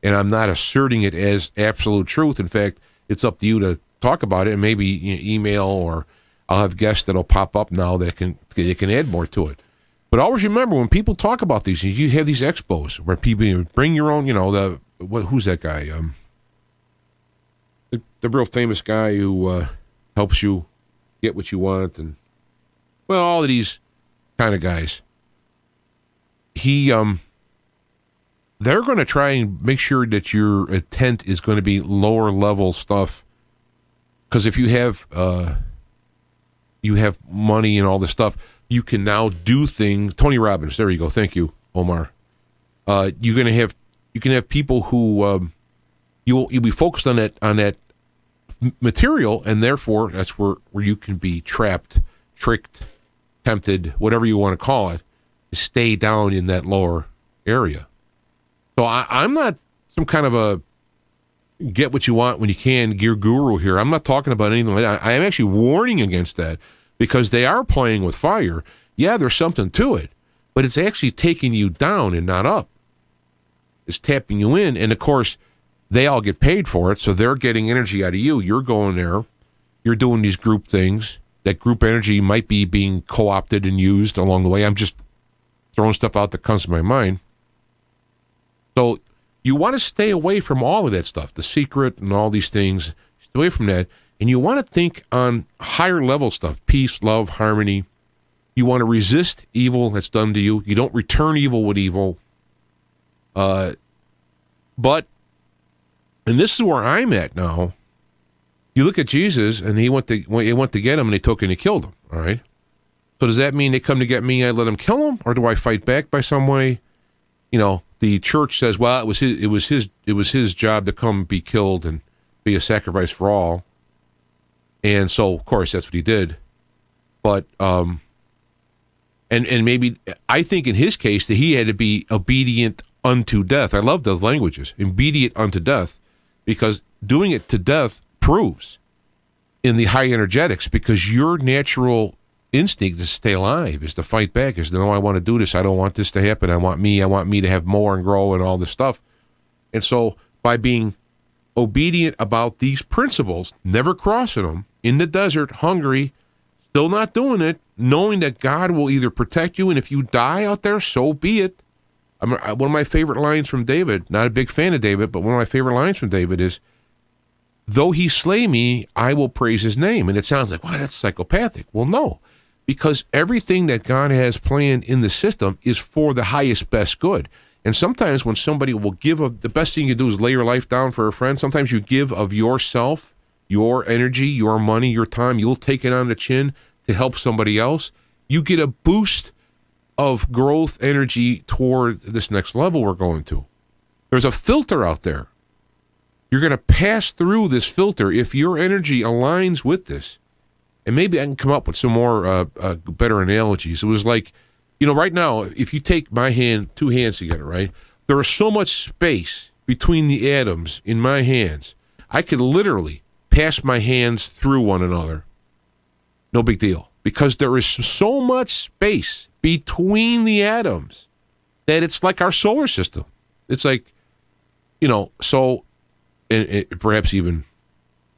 and I'm not asserting it as absolute truth. In fact, it's up to you to talk about it, and maybe email, or I'll have guests that'll pop up now that can add more to it. But always remember, when people talk about these things, you have these expos where people bring your own. Who's that guy? The real famous guy who helps you get what you want, and all of these kind of guys. They're going to try and make sure that your intent is going to be lower level stuff, because if you have money and all this stuff, you can now do things. Tony Robbins, there you go. Thank you, Omar. You can have people who you'll be focused on that material, and therefore that's where you can be trapped, tricked, tempted, whatever you want to call it, to stay down in that lower area. So I'm not some kind of a get what you want when you can gear guru here. I'm not talking about anything like that. I am actually warning against that, because they are playing with fire. Yeah, there's something to it, but it's actually taking you down and not up. It's tapping you in, and of course, they all get paid for it, so they're getting energy out of you. You're going there. You're doing these group things. That group energy might be being co-opted and used along the way. I'm just throwing stuff out that comes to my mind. So you want to stay away from all of that stuff, the secret and all these things. Stay away from that. And you want to think on higher level stuff, peace, love, harmony. You want to resist evil that's done to you. You don't return evil with evil. But, and this is where I'm at now. You look at Jesus, and he went to get him, and they took him and they killed him. All right. So does that mean they come to get me, I let them kill him, or do I fight back by some way? The church says, well, it was his job to come be killed and be a sacrifice for all. And so, of course, that's what he did. But, and maybe, I think in his case that he had to be obedient unto death. I love those languages, obedient unto death. because doing it to death proves in the high energetics, because your natural instinct is to stay alive, is to fight back, is to know I want to do this, I don't want this to happen, I want me to have more and grow and all this stuff. And so by being obedient about these principles, never crossing them, in the desert, hungry, still not doing it, knowing that God will either protect you, and if you die out there, so be it. One of my favorite lines from David, not a big fan of David, but one of my favorite lines from David is, though he slay me, I will praise his name. And it sounds like, wow, that's psychopathic. Well, no, because everything that God has planned in the system is for the highest, best good. And sometimes when somebody will give of, the best thing you do is lay your life down for a friend. Sometimes you give of yourself, your energy, your money, your time. You'll take it on the chin to help somebody else. You get a boost of growth energy toward this next level we're going to. There's a filter out there. You're going to pass through this filter if your energy aligns with this. And maybe I can come up with some more better analogies. It was like, right now, if you take my hand, two hands together, right? There is so much space between the atoms in my hands. I could literally pass my hands through one another. No big deal. Because there is so much space between the atoms that it's like our solar system. It's like, so... And perhaps even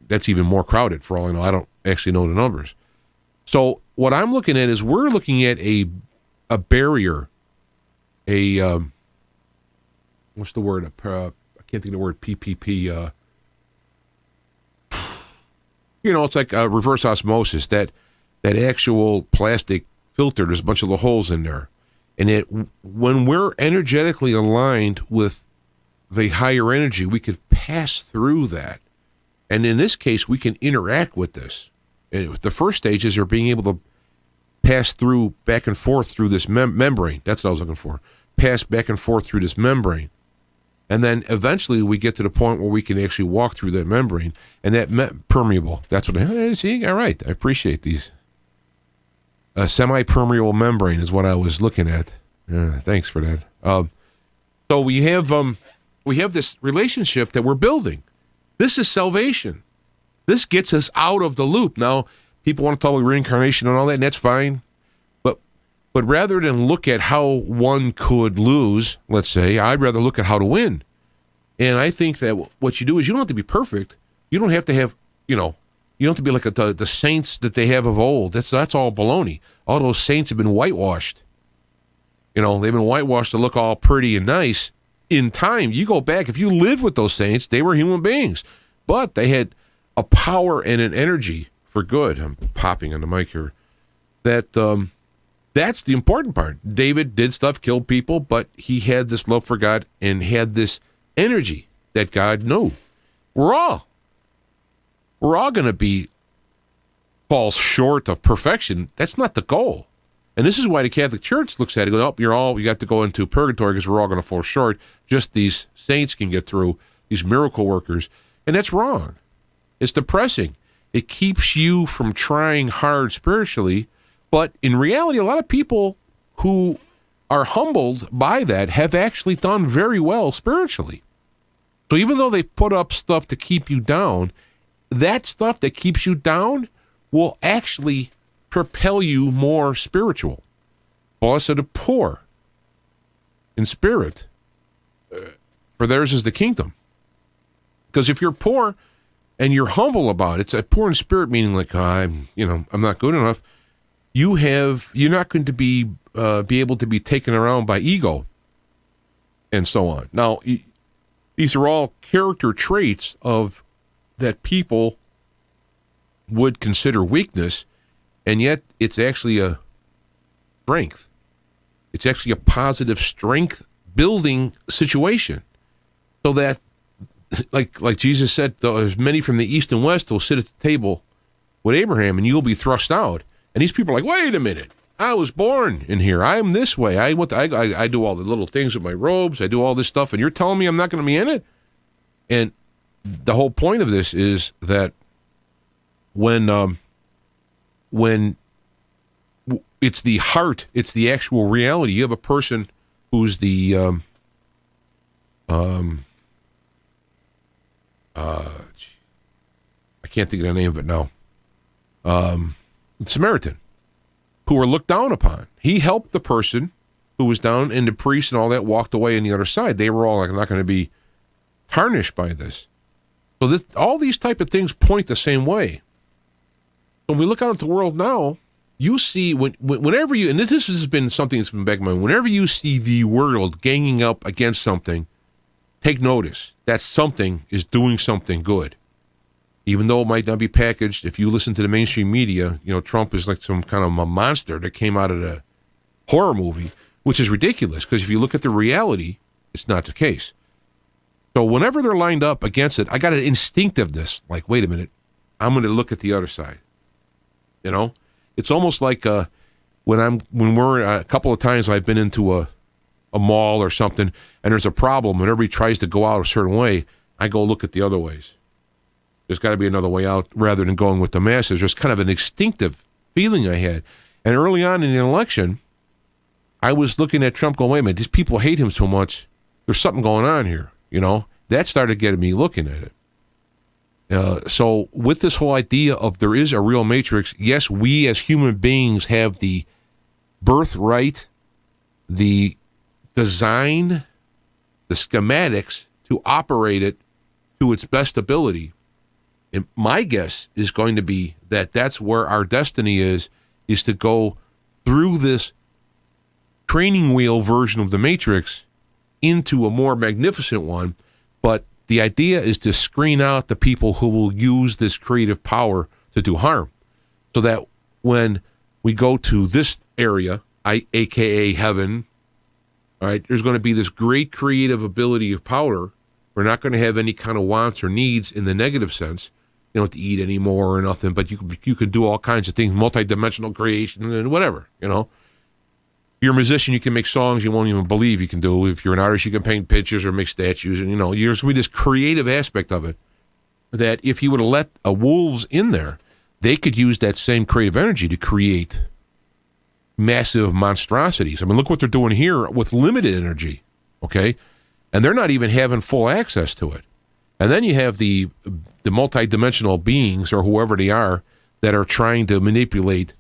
that's even more crowded for all I know. I don't actually know the numbers. So what I'm looking at is we're looking at a barrier, what's the word? I can't think of the word PPP. It's like reverse osmosis. That actual plastic filter. There's a bunch of little holes in there, and when we're energetically aligned with the higher energy, we could pass through that. And in this case, we can interact with this. And the first stages are being able to pass through back and forth through this membrane. That's what I was looking for. Pass back and forth through this membrane. And then eventually we get to the point where we can actually walk through that membrane. And that permeable. That's what see? All right. I appreciate these. A semi-permeable membrane is what I was looking at. Thanks for that. So we have this relationship that we're building. This is salvation. This gets us out of the loop. Now, people want to talk about reincarnation and all that, and that's fine. But rather than look at how one could lose, let's say, I'd rather look at how to win. And I think that what you do is you don't have to be perfect. You don't have to have, you don't have to be like the saints that they have of old. That's all baloney. All those saints have been whitewashed. They've been whitewashed to look all pretty and nice. In time, you go back, if you lived with those saints, they were human beings, but they had a power and an energy for good. I'm popping on the mic here. That's the important part. David did stuff, killed people, but he had this love for God and had this energy that God knew. We're all going to fall short of perfection. That's not the goal. And this is why the Catholic Church looks at it and goes, you got to go into purgatory because we're all going to fall short. Just these saints can get through, these miracle workers. And that's wrong. It's depressing. It keeps you from trying hard spiritually. But in reality, a lot of people who are humbled by that have actually done very well spiritually. So even though they put up stuff to keep you down, that stuff that keeps you down will actually propel you more spiritual. Blessed are the poor in spirit, for theirs is the kingdom. Because if you're poor and you're humble about it, it's poor in spirit, meaning like I'm not good enough. You're not going to be able to be taken around by ego, and so on. Now, these are all character traits of that people would consider weakness. And yet, it's actually a strength. It's actually a positive strength-building situation. So that, like Jesus said, there's many from the east and west will sit at the table with Abraham, and you'll be thrust out. And these people are like, wait a minute. I was born in here. I am this way. I do all the little things with my robes. I do all this stuff, and you're telling me I'm not going to be in it? And the whole point of this is that when it's the heart, it's the actual reality. You have a person who's the I can't think of the name of it now. Samaritan, who were looked down upon. He helped the person who was down, and the priest and all that walked away on the other side. They were all like, not going to be tarnished by this. So that all these type of things point the same way. When we look out at the world now, you see whenever you, and this has been something that's been back in my mind, whenever you see the world ganging up against something, take notice that something is doing something good. Even though it might not be packaged, if you listen to the mainstream media, Trump is like some kind of a monster that came out of a horror movie, which is ridiculous, because if you look at the reality, it's not the case. So whenever they're lined up against it, I got an instinctiveness, like, wait a minute, I'm going to look at the other side. It's almost like when we're a couple of times I've been into a mall or something, and there's a problem, and everybody tries to go out a certain way, I go look at the other ways. There's got to be another way out rather than going with the masses. There's kind of an instinctive feeling I had. And early on in the election, I was looking at Trump going, wait a minute, these people hate him so much. There's something going on here, That started getting me looking at it. So with this whole idea of there is a real matrix, yes, we as human beings have the birthright, the design, the schematics to operate it to its best ability. And my guess is going to be that that's where our destiny is to go through this training wheel version of the Matrix into a more magnificent one. But the idea is to screen out the people who will use this creative power to do harm. So that when we go to this area, aka heaven, all right, there's going to be this great creative ability of power. We're not going to have any kind of wants or needs in the negative sense. You don't have to eat anymore or nothing, but you can do all kinds of things, multi-dimensional creation and whatever, You're a musician, you can make songs you won't even believe you can do. If you're an artist, you can paint pictures or make statues, and, there's going to be this creative aspect of it that if you would have let wolves in there, they could use that same creative energy to create massive monstrosities. I mean, look what they're doing here with limited energy, okay? And they're not even having full access to it. And then you have the multi-dimensional beings, or whoever they are, that are trying to manipulate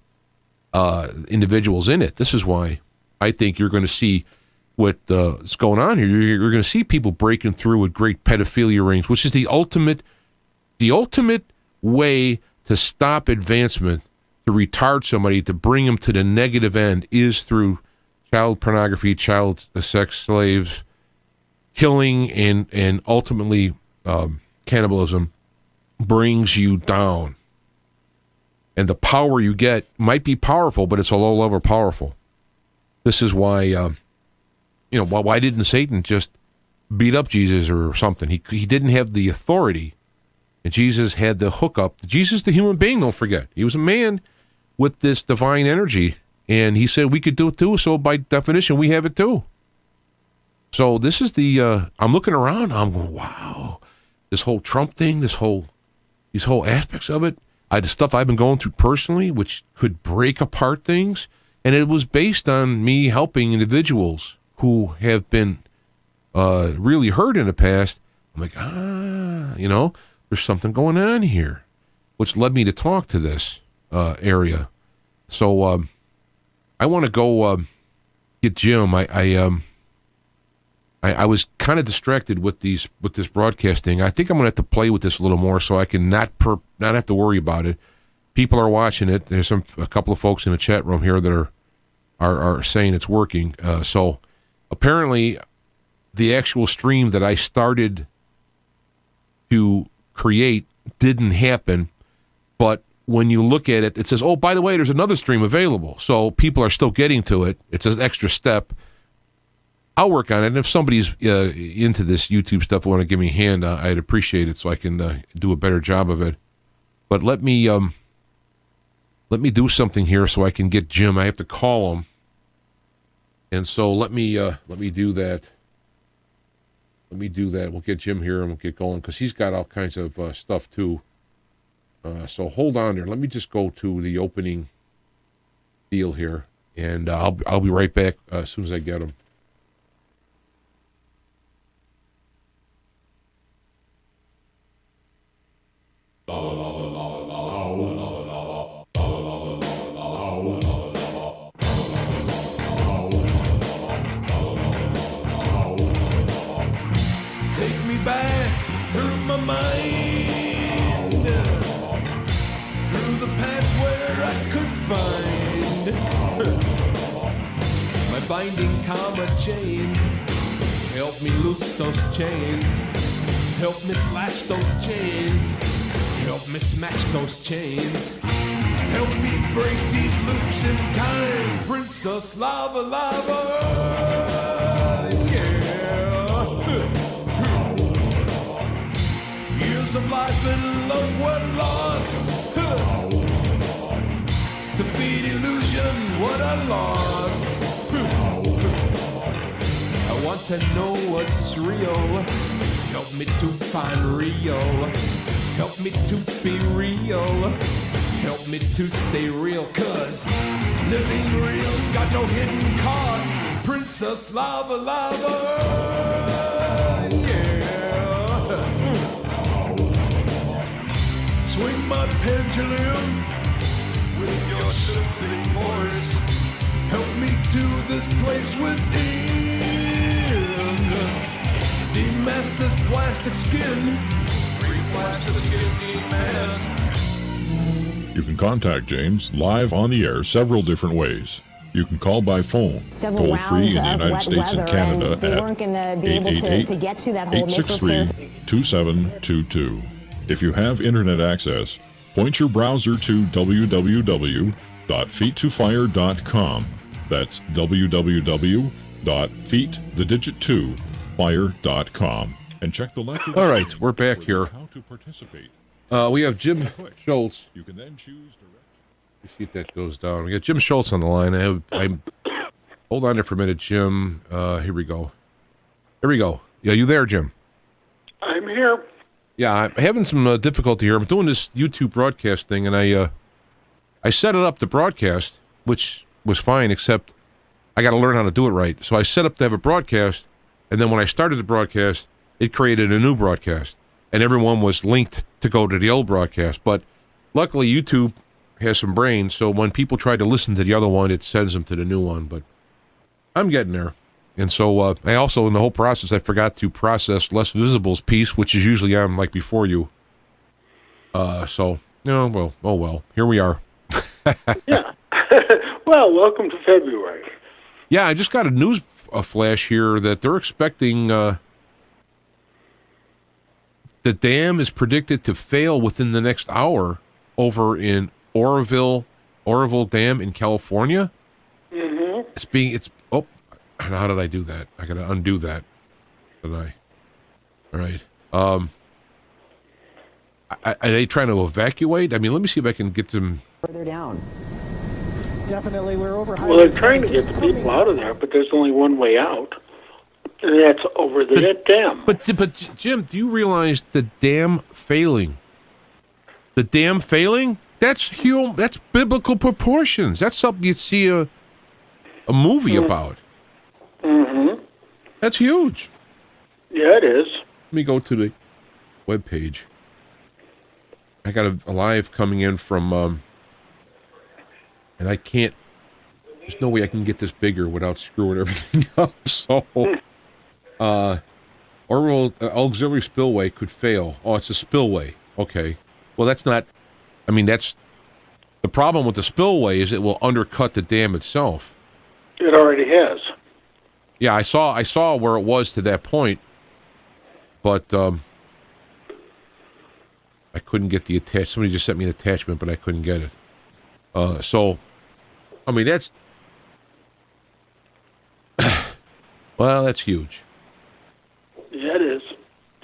individuals in it. This is why I think you're going to see what's going on here. You're going to see people breaking through with great pedophilia rings, which is the ultimate way to stop advancement, to retard somebody, to bring them to the negative end, is through child pornography, child sex slaves, killing, and ultimately cannibalism brings you down. And the power you get might be powerful, but it's a low level powerful. This is why, why didn't Satan just beat up Jesus or something? He didn't have the authority, and Jesus had the hookup. Jesus, the human being, don't forget. He was a man with this divine energy, and he said we could do it too, so by definition, we have it too. So this is I'm looking around, I'm going, wow, this whole Trump thing, these whole aspects of it, the stuff I've been going through personally, which could break apart things, and it was based on me helping individuals who have been really hurt in the past. I'm like, there's something going on here, which led me to talk to this area. So I want to go get Jim. I was kind of distracted with this broadcasting. I think I'm going to have to play with this a little more so I can not have to worry about it. People are watching it. There's a couple of folks in the chat room here that are saying it's working. So apparently, the actual stream that I started to create didn't happen. But when you look at it, it says, "Oh, by the way, there's another stream available." So people are still getting to it. It's an extra step. I'll work on it, and if somebody's into this YouTube stuff, want to give me a hand, I'd appreciate it so I can do a better job of it. But let me do something here so I can get Jim. I have to call him, and so let me do that. Let me do that. We'll get Jim here and we'll get going because he's got all kinds of stuff too. So hold on there. Let me just go to the opening deal here, and I'll be right back as soon as I get him. back through my mind, through the past where I could find my binding karma chains. Help me loose those chains. Help me slash those chains. Help me smash those chains. Help me break these loops in time. Princess Lava Lava. Yeah. Years of life and love were lost. To feed illusion, what a loss. I want to know what's real. Help me to find real. Help me to be real. Help me to stay real, 'cause living real's got no hidden cost. Princess Lava Lava, yeah. Swing my pendulum with your soothing voice. Help me to this place within. Demask this plastic skin. Plastic skin demask. You can contact James live on the air several different ways. You can call by phone, toll free in the United States and Canada at 888-863-2722. If you have internet access, point your browser to www.feet2fire.com. That's www.feet2fire.com. And check the left of the All right, we're back here. how to participate. We have Jim Shultz. You can then choose direct. Let's see if that goes down. We got Jim Shultz on the line. Hold on there for a minute, Jim. Here we go. Yeah, you there, Jim? I'm here. Yeah, I'm having some difficulty here. I'm doing this YouTube broadcast thing, and I set it up to broadcast, which was fine, except I got to learn how to do it right. So I set up to have a broadcast, and then when I started the broadcast, it created a new broadcast, and everyone was linked to go to the old broadcast. But luckily, YouTube has some brains, so when people try to listen to the other one, it sends them to the new one. But I'm getting there. And so I also, in the whole process, I forgot to process Less Visible's piece, which is usually on like before you. So, well, oh well, here we are. Yeah. Well, welcome to February. Yeah, I just got a news flash here that they're expecting the dam is predicted to fail within the next hour over in Oroville Dam in California. Mm-hmm. How did I do that? I got to undo that. Did I? All right. Are they trying to evacuate? I mean, let me see if I can get them further down. Definitely, we're over. Well, they're trying to get the people out of there, but there's only one way out, and that's over the dam. But Jim, do you realize the dam failing? The dam failing? That's huge. That's biblical proportions. That's something you'd see a movie about. Mm-hmm. That's huge. Yeah, it is. Let me go to the webpage. I got a live coming in from, and I can't. There's no way I can get this bigger without screwing everything up. So, Orwell auxiliary spillway could fail. Oh, it's a spillway. Okay. Well, that's not. I mean, that's the problem with the spillway is it will undercut the dam itself. It already has. Yeah, I saw where it was to that point, but I couldn't get the attach. Somebody just sent me an attachment, but I couldn't get it. So, I mean, that's well, that's huge. Yeah, it is,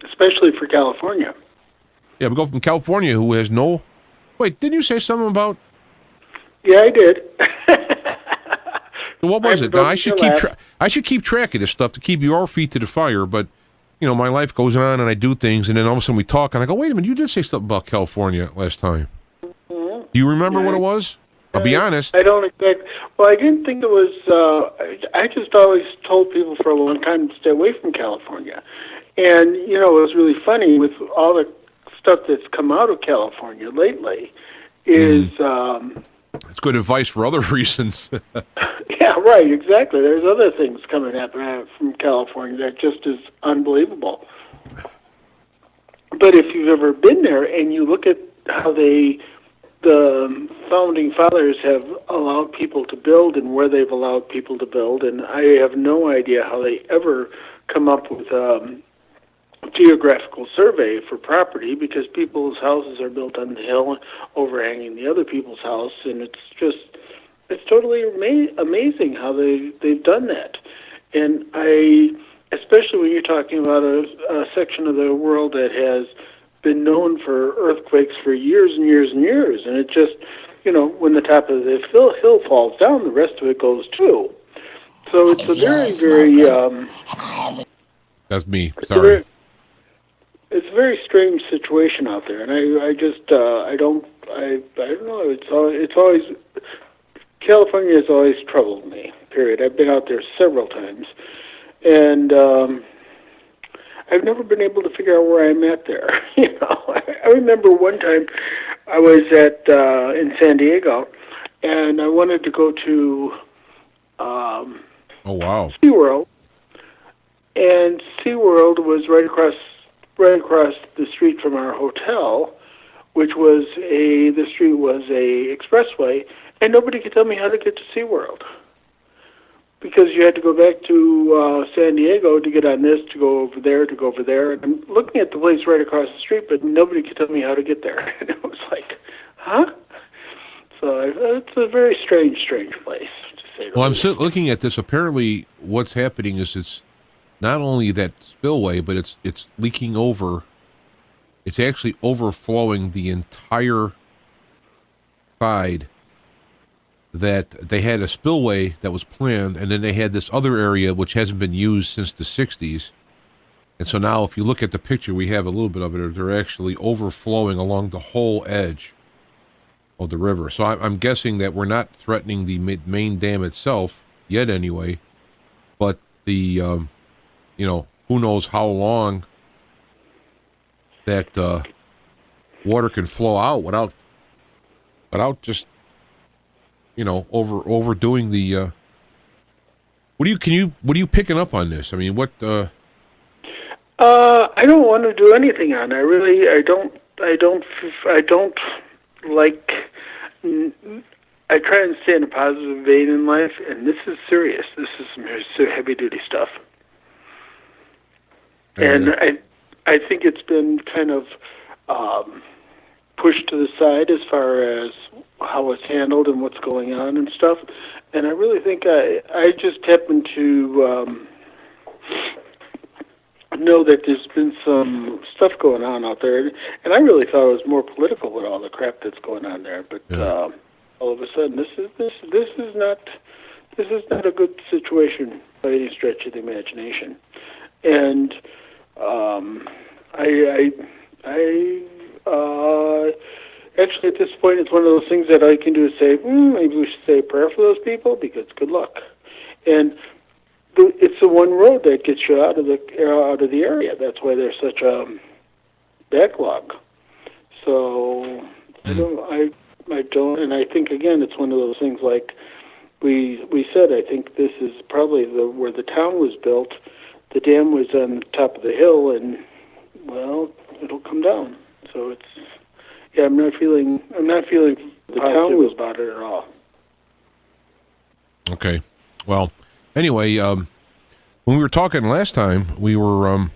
especially for California. Yeah, we go from California, who has no. Wait, didn't you say something about? Yeah, I did. What was it? Now, I should keep track of this stuff to keep your feet to the fire. But my life goes on, and I do things, and then all of a sudden we talk, and I go, "Wait a minute, you did say something about California last time." Mm-hmm. Do you remember what it was? I'll be honest. I don't expect. Well, I didn't think it was. I just always told people for a long time to stay away from California, and it was really funny with all the stuff that's come out of California lately. It's good advice for other reasons. Yeah, right, exactly. There's other things coming up from California that just is unbelievable. But if you've ever been there and you look at how the founding fathers have allowed people to build and where they've allowed people to build, and I have no idea how they ever come up with geographical survey for property, because people's houses are built on the hill overhanging the other people's house, and it's totally amazing how they've done that. And especially when you're talking about a section of the world that has been known for earthquakes for years and years and years, and it just, when the top of the hill falls down, the rest of it goes too. So it's a very, very that's me. Sorry. It's a very strange situation out there, and I don't know. It's always California has always troubled me. Period. I've been out there several times, and I've never been able to figure out where I'm at there. I remember one time I was in San Diego, and I wanted to go to oh wow, SeaWorld, and SeaWorld was right across the street from our hotel, which was the street was a expressway, and nobody could tell me how to get to SeaWorld, because you had to go back to San Diego to get on this, to go over there. And I'm looking at the place right across the street, but nobody could tell me how to get there. And it was like, huh? So it's a very strange place, to say the least. I'm looking at this. Apparently, what's happening is it's not only that spillway, but it's leaking over. It's actually overflowing the entire side. That they had a spillway that was planned, and then they had this other area which hasn't been used since the 60s. And so now if you look at the picture, we have a little bit of it. They're actually overflowing along the whole edge of the river. So I'm guessing that we're not threatening the main dam itself yet anyway, but the, who knows how long that water can flow out without just overdoing the. What are you picking up on this? I mean, what? I don't want to do anything on it. I don't like. I try and stay in a positive vein in life, and this is serious. This is some heavy duty stuff, and I think it's been kind of pushed to the side as far as how it's handled and what's going on and stuff. And I really think I just happen to know that there's been some stuff going on out there, and I really thought it was more political with all the crap that's going on there. But all of a sudden, this is not a good situation by any stretch of the imagination. And actually, at this point, it's one of those things that I can do is say, maybe we should say a prayer for those people, because good luck. And it's the one road that gets you out of the area. That's why there's such a backlog. So I don't, and I think again, it's one of those things like we said. I think this is probably where the town was built. The dam was on top of the hill, and well, it'll come down. So it's. Yeah, I'm not feeling the town was about it at all. Okay. Well, anyway, when we were talking last time, we were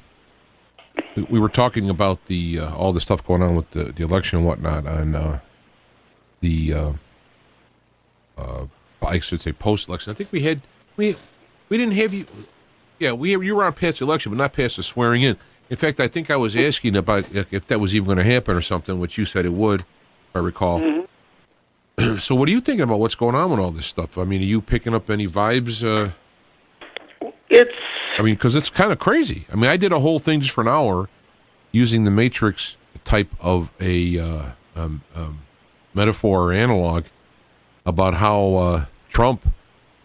talking about the all the stuff going on with the election and whatnot, and I should say post-election. I think we didn't have you. Yeah, you were on past the election, but not past the swearing in. In fact, I think I was asking about if that was even going to happen or something, which you said it would, if I recall. Mm-hmm. So what are you thinking about what's going on with all this stuff? I mean, are you picking up any vibes? Because it's kind of crazy. I mean, I did a whole thing just for an hour using the Matrix type of a metaphor or analog about how Trump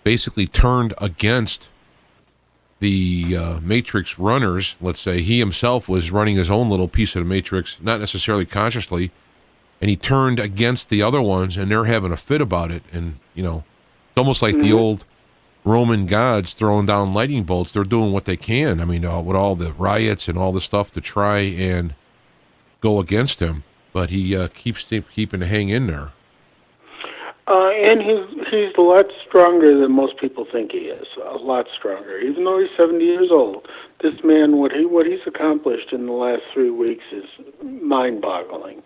basically turned against the Matrix runners. Let's say he himself was running his own little piece of the Matrix, not necessarily consciously, and he turned against the other ones, and they're having a fit about it. And it's almost like the old Roman gods throwing down lightning bolts. They're doing what they can. I mean, with all the riots and all the stuff to try and go against him, but he keeps keeping to hang in there. And he's a lot stronger than most people think he is. A lot stronger, even though he's 70 years old. This man, what he's accomplished in the last 3 weeks is mind-boggling.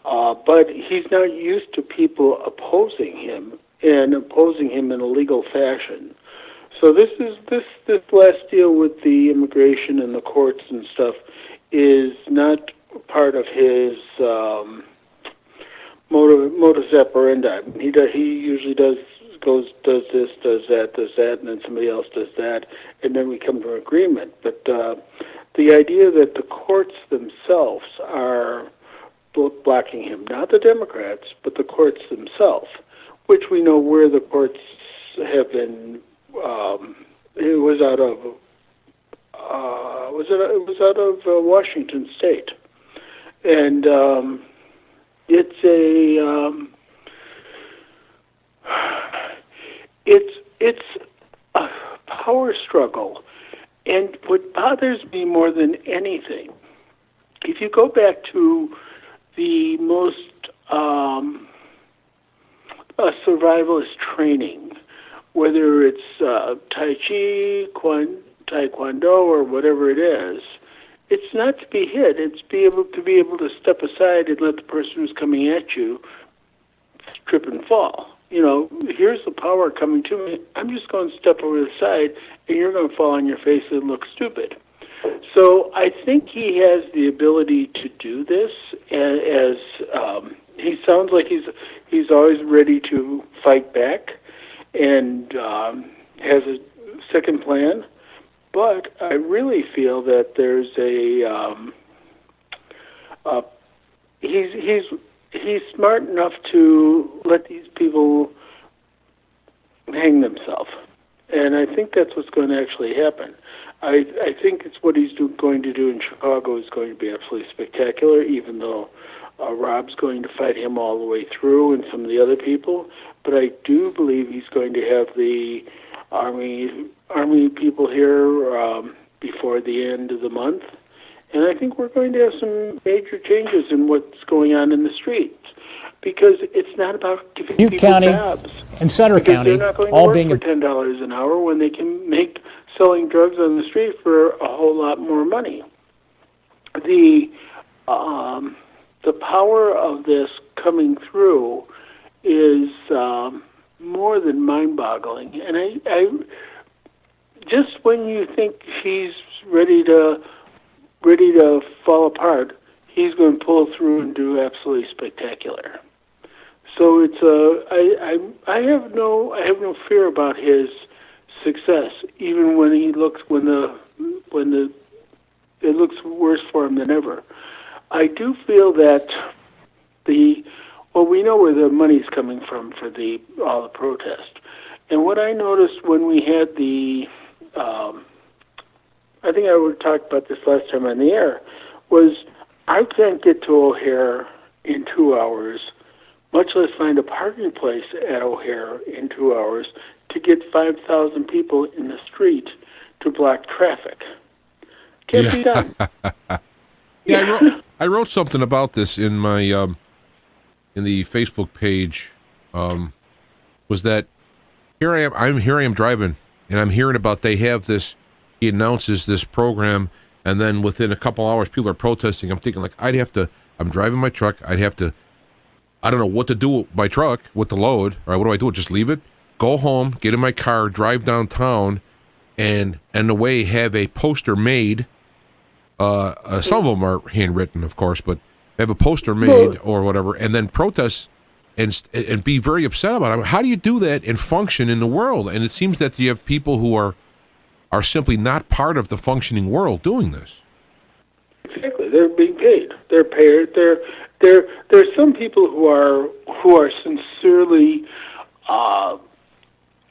But he's not used to people opposing him and opposing him in a legal fashion. So this last deal with the immigration and the courts and stuff is not part of his modus operandi. He usually does this, does that, and then somebody else does that, and then we come to an agreement. But the idea that the courts themselves are blocking him, not the Democrats, but the courts themselves, which we know where the courts have been. It was out of Washington State, and it's a power struggle. And what bothers me more than anything, if you go back to the most survivalist training, whether it's Tai Chi, Taekwondo, or whatever it is, it's not to be hit. It's to be able to step aside and let the person who's coming at you trip and fall. Here's the power coming to me. I'm just going to step over the side, and you're going to fall on your face and look stupid. So I think he has the ability to do this, as he sounds like he's always ready to fight back and has a second plan. But I really feel that there's he's smart enough to let these people hang themselves, and I think that's what's going to actually happen. I think it's what he's going to do in Chicago is going to be absolutely spectacular, even though Rob's going to fight him all the way through and some of the other people. But I do believe he's going to have the Army people here before the end of the month. And I think we're going to have some major changes in what's going on in the streets, because it's not about giving Butte people County jobs. and Sutter Because County they're not going to all work being for $10 an hour when they can make selling drugs on the street for a whole lot more money. The power of this coming through is more than mind-boggling. And I just when you think he's ready to fall apart, he's going to pull through and do absolutely spectacular. So it's I have no fear about his success, even when it looks worse for him than ever. I do feel that we know where the money's coming from for all the protest, and what I noticed when we had the I think I would talk about this last time on the air, was I can't get to O'Hare in 2 hours, much less find a parking place at O'Hare in 2 hours to get 5,000 people in the street to block traffic. Can't be done. I wrote something about this in my in the Facebook page. Was that here I am driving, and I'm hearing about they have this. He announces this program, and then within a couple hours, people are protesting. I'm thinking, like, I'm driving my truck. I don't know what to do with my truck, with the load. All right, what do I do? Just leave it? Go home, get in my car, drive downtown, and in a way have a poster made. Some of them are handwritten, of course, but have a poster made or whatever, and then protest and be very upset about it. How do you do that and function in the world? And it seems that you have people who are simply not part of the functioning world doing this. Exactly, they're being paid. They're paid. There's some people who are sincerely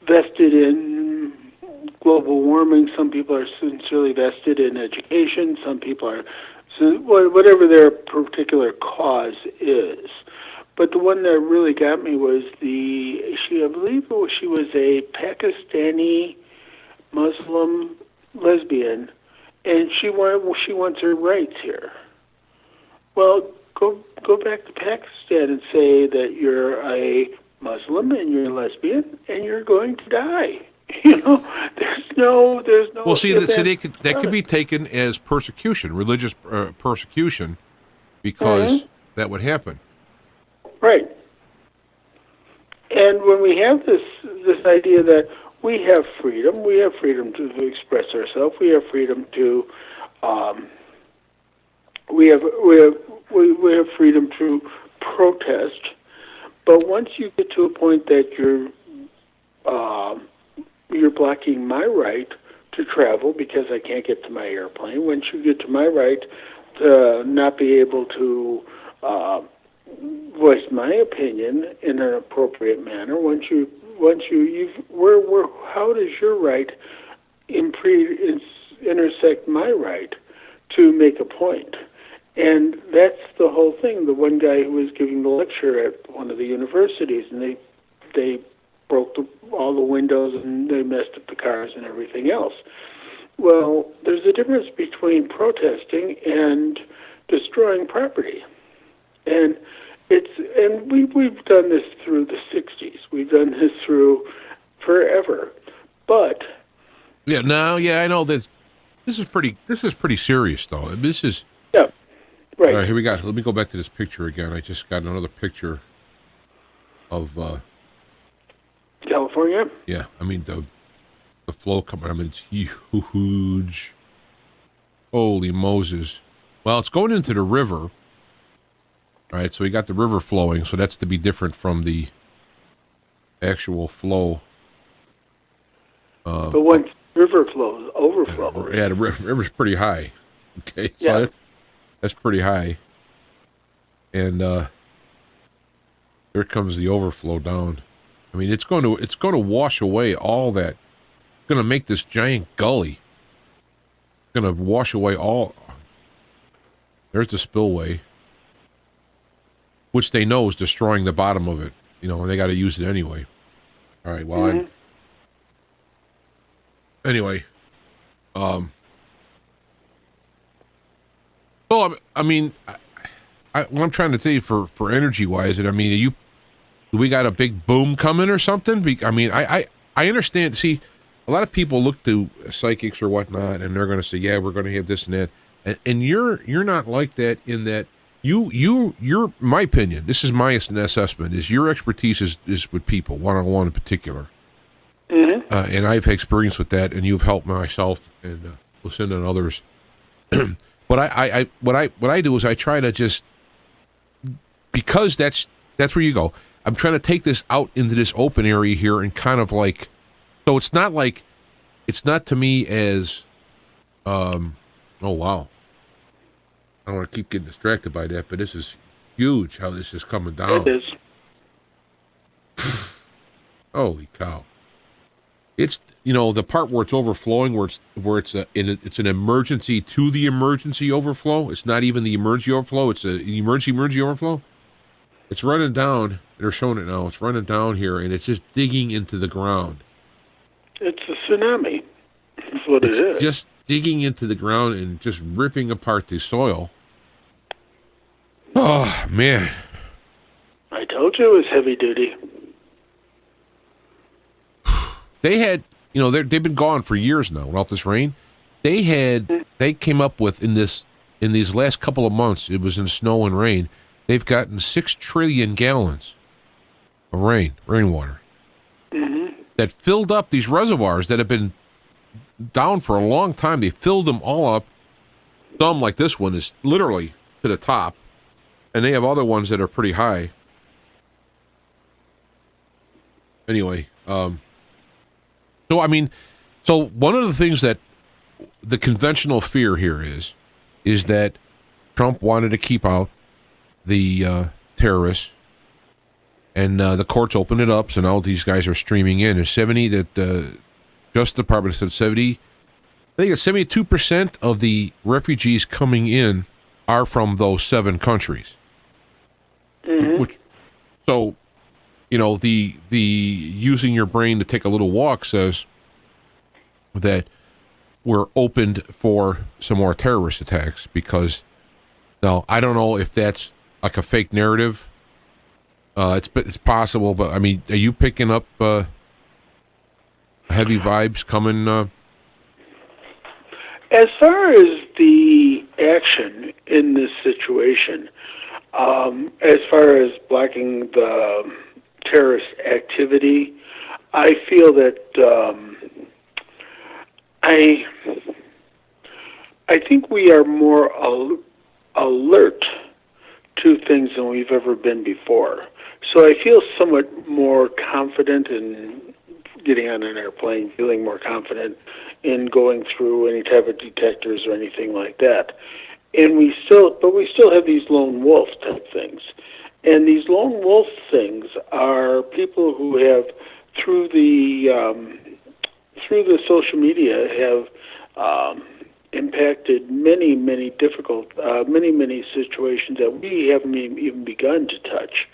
vested in global warming. Some people are sincerely vested in education. Some people are whatever their particular cause is. But the one that really got me was I believe she was a Pakistani Muslim lesbian, and she wants her rights here. Well, go back to Pakistan and say that you're a Muslim and you're a lesbian and you're going to die. There's no. Well, see, that could be taken as persecution, religious persecution, because that would happen. Right. And when we have this idea that we have freedom to express ourselves, we have freedom to, we have freedom to protest. But once you get to a point that you're blocking my right to travel because I can't get to my airplane, once you get to my right to not be able to voice my opinion in an appropriate manner, how does your right intersect my right to make a point? And that's the whole thing. The one guy who was giving the lecture at one of the universities, and they broke all the windows and they messed up the cars and everything else. Well, there's a difference between protesting and destroying property. And we've done this through the 60s. We've done this through forever. But I know that this is pretty serious though. This is right. All right, here we go. Let me go back to this picture again. I just got another picture of California. Yeah, I mean the flow coming. I mean it's huge. Holy Moses! Well, it's going into the river. All right, so we got the river flowing, so that's to be different from the actual flow. But once river flows, overflow. Yeah, the river's pretty high. Okay, so yeah. That's pretty high. And here comes the overflow down. I mean, it's going to wash away all that. It's going to make this giant gully. It's going to wash away all. There's the spillway, which they know is destroying the bottom of it, and they got to use it anyway. All right, well, anyway, well, I mean, what I'm trying to tell you for energy-wise, I mean, do we got a big boom coming or something? I mean, I understand. See, a lot of people look to psychics or whatnot, and they're going to say, yeah, we're going to have this and that. And you're not like that in that you're my opinion. This is my assessment. Is your expertise is with people one-on-one in particular, and I've had experience with that, and you've helped myself and Lucinda and others. But what I do is I try to just, because that's where you go. I'm trying to take this out into this open area here and kind of like, so it's not to me as, oh wow. I don't want to keep getting distracted by that, but this is huge how this is coming down. It is. Holy cow. It's, the part where it's overflowing, where it's an emergency to the emergency overflow. It's not even the emergency overflow. It's an emergency overflow. It's running down. They're showing it now. It's running down here, and it's just digging into the ground. It's a tsunami. That's what it is. Just digging into the ground and just ripping apart the soil. Oh, man. I told you it was heavy duty. They had, they've been gone for years now without this rain. They came up with in these last couple of months, it was in snow and rain, they've gotten 6 trillion gallons of rainwater that filled up these reservoirs that have been down for a long time. They filled them all up. Some, like this one, is literally to the top, and they have other ones that are pretty high. Anyway, so one of the things that the conventional fear here is that Trump wanted to keep out the terrorists, and the courts opened it up, so now these guys are streaming in. There's 70 that Justice Department said 70. I think it's 72% of the refugees coming in are from those 7 countries. Which, so, the using your brain to take a little walk says that we're opened for some more terrorist attacks because Now, I don't know if that's like a fake narrative. It's possible, but I mean, are you picking up heavy vibes coming? As far as the action in this situation, as far as blocking the terrorist activity, I feel that I think we are more alert to things than we've ever been before. So I feel somewhat more confident in getting on an airplane, feeling more confident in going through any type of detectors or anything like that. And we still have these lone wolf type things. And these lone wolf things are people who have, through the social media, have impacted many situations that we haven't even begun to touch.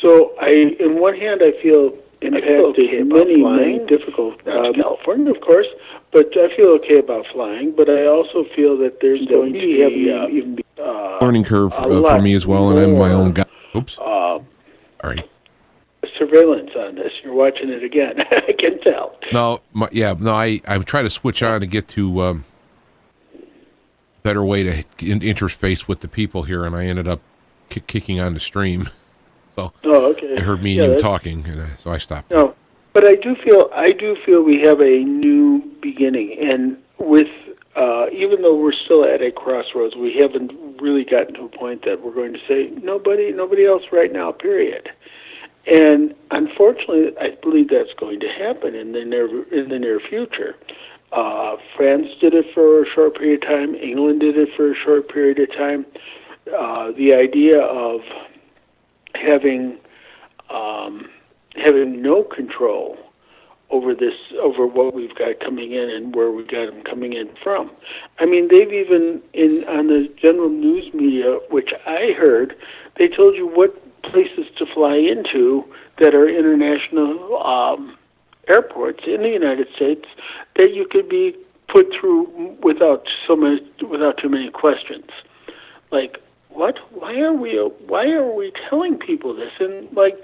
So in one hand, I feel impacted many difficult, California, of course, but I feel okay about flying. But I also feel that there's going to be learning curve for me as well, and I'm my own guy. Oops. All right. Surveillance on this. You're watching it again. I can tell. I try to switch on to get to better way to interface with the people here, and I ended up kicking on the stream. So okay. I heard me and you talking, and so I stopped. No, but I do feel we have a new beginning, and with even though we're still at a crossroads, we haven't really gotten to a point that we're going to say nobody else right now. Period. And unfortunately, I believe that's going to happen in the near future. France did it for a short period of time. England did it for a short period of time. The idea of having no control over what we've got coming in and where we've got them coming in from. I mean, they've even on the general news media, which I heard, they told you what places to fly into that are international airports in the United States that you could be put through without too many questions. Like, what? Why are we telling people this? And like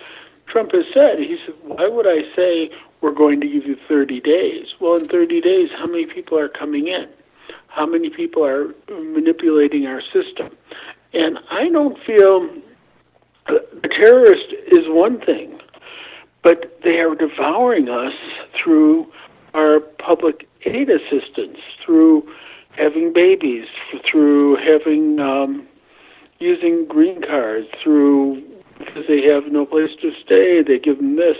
Trump has said, he said, why would I say we're going to give you 30 days? Well, in 30 days, how many people are coming in? How many people are manipulating our system? And I don't feel the terrorist is one thing, but they are devouring us through our public aid assistance, through having babies, through having using green cards, through because they have no place to stay, they give them this.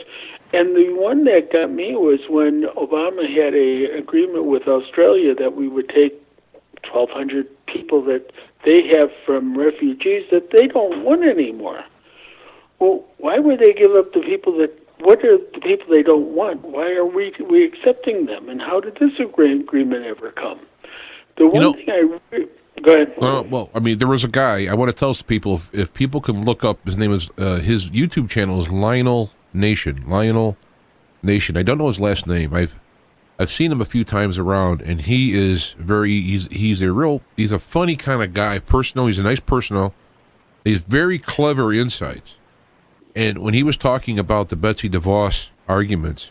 And the one that got me was when Obama had an agreement with Australia that we would take 1,200 people that they have from refugees that they don't want anymore. Well, why would they give up the people that? What are the people they don't want? Why are we accepting them? And how did this agreement ever come? The one thing go ahead. Well, I mean, there was a guy. I want to tell people if people can look up his name is his YouTube channel is Lionel Nation. Lionel Nation. I don't know his last name. I've seen him a few times around, and he is he's a funny kind of guy. He's a nice person. He's very clever insights. And when he was talking about the Betsy DeVos arguments,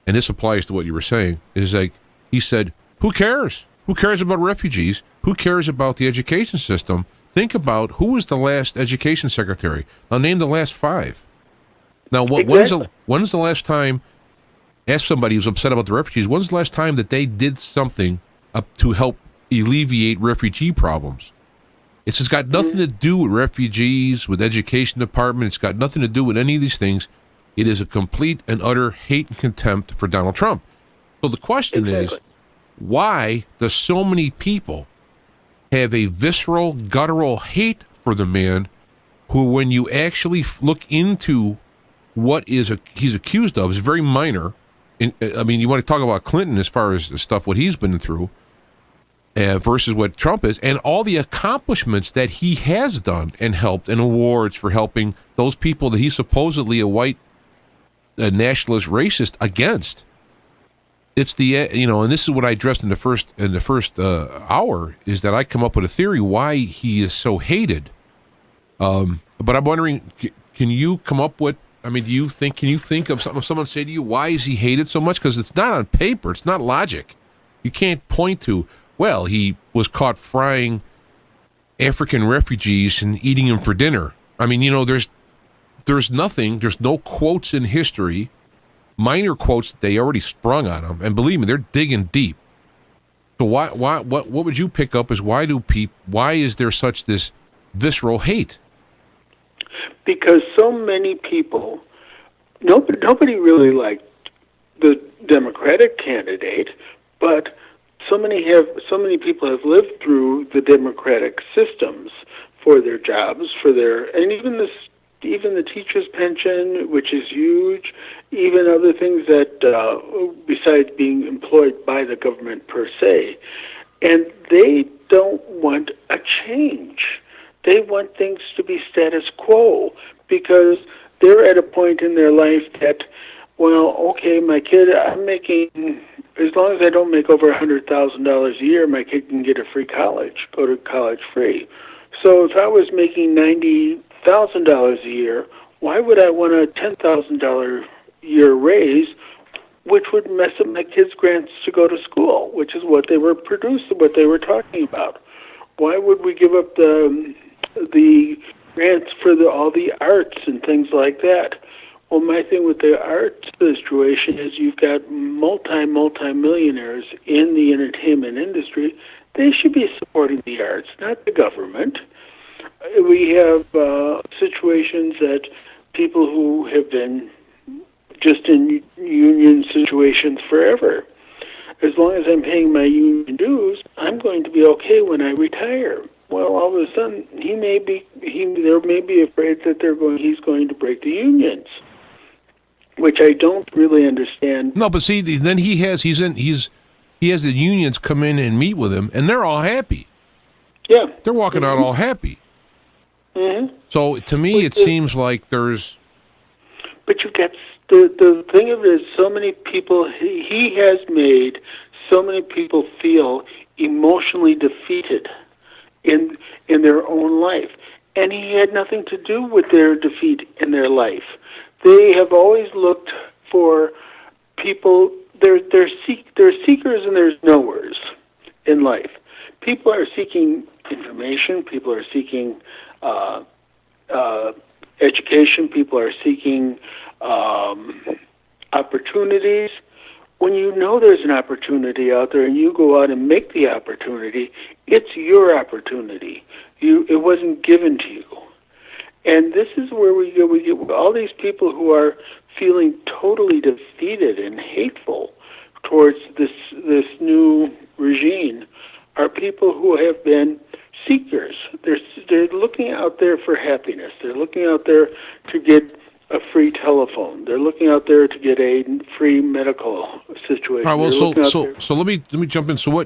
and this applies to what you were saying, is like he said, "Who cares? Who cares about refugees? Who cares about the education system? Think about who was the last education secretary. I'll name the last 5. Now, when's the last time? Ask somebody who's upset about the refugees. When's the last time that they did something to help alleviate refugee problems? It's just got nothing to do with refugees, with education department. It's got nothing to do with any of these things. It is a complete and utter hate and contempt for Donald Trump. So the question is, why does so many people have a visceral, guttural hate for the man who, when you actually look into what he's accused of, is very minor. I mean, you want to talk about Clinton as far as the stuff, what he's been through, versus what Trump is, and all the accomplishments that he has done and helped, and awards for helping those people that he's supposedly a white nationalist racist against. it's the and this is what I addressed in the first hour, is that I come up with a theory why he is so hated. But I'm wondering, can you come up with? I mean, can you think of something? If someone say to you, why is he hated so much? Because it's not on paper. It's not logic. You can't point to, well, he was caught frying African refugees and eating them for dinner. I mean, there's nothing. There's no quotes in history, minor quotes that they already sprung on him. And believe me, they're digging deep. So what would you pick up as why is there such this visceral hate? Because so many people, nobody really liked the Democratic candidate, but so many people have lived through the democratic systems for their jobs, and even the teacher's pension, which is huge, even other things that besides being employed by the government per se, and they don't want a change. They want things to be status quo because they're at a point in their life that, well, okay, my kid, I'm making, as long as I don't make over $100,000 a year, my kid can get a free college, go to college free. So if I was making $90,000 a year, why would I want a $10,000 a year raise, which would mess up my kids' grants to go to school, which is what they were talking about. Why would we give up the grants for all the arts and things like that? Well, my thing with the arts situation is you've got multi-millionaires in the entertainment industry. They should be supporting the arts, not the government. We have situations that people who have been just in union situations forever. As long as I'm paying my union dues, I'm going to be okay when I retire. Well, all of a sudden, they may be afraid that he's going to break the unions, which I don't really understand. No, but see, then he has the unions come in and meet with him, and they're all happy. Yeah, they're walking out all happy. Mm-hmm. So to me, it seems like there's. But you get the thing of it is, so many people he has made so many people feel emotionally defeated in their own life, and he had nothing to do with their defeat in their life. They have always looked for people. They're seekers and there's knowers in life. People are seeking information. People are seeking education. People are seeking opportunities. When you know there's an opportunity out there and you go out and make the opportunity, it's your opportunity. It wasn't given to you. And this is where we get all these people who are feeling totally defeated and hateful towards this new regime are people who have been seekers. They're looking out there for happiness. They're looking out there to get a free telephone. They're looking out there to get a free medical situation. All right, well, so let me jump in. So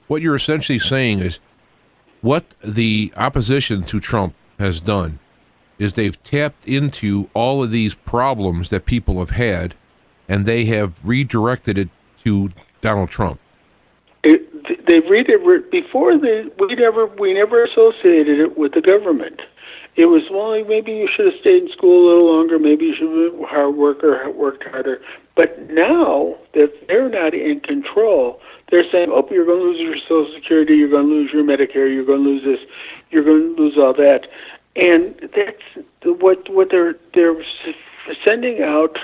what you're essentially saying is what the opposition to Trump has done is they've tapped into all of these problems that people have had, and they have redirected it to Donald Trump. Before we never associated it with the government. It was, well, maybe you should have stayed in school a little longer. Maybe you should have been a hard worker, worked harder. But now that they're not in control, they're saying, "Oh, you're going to lose your Social Security. You're going to lose your Medicare. You're going to lose this. You're going to lose all that." And that's what they're sending out.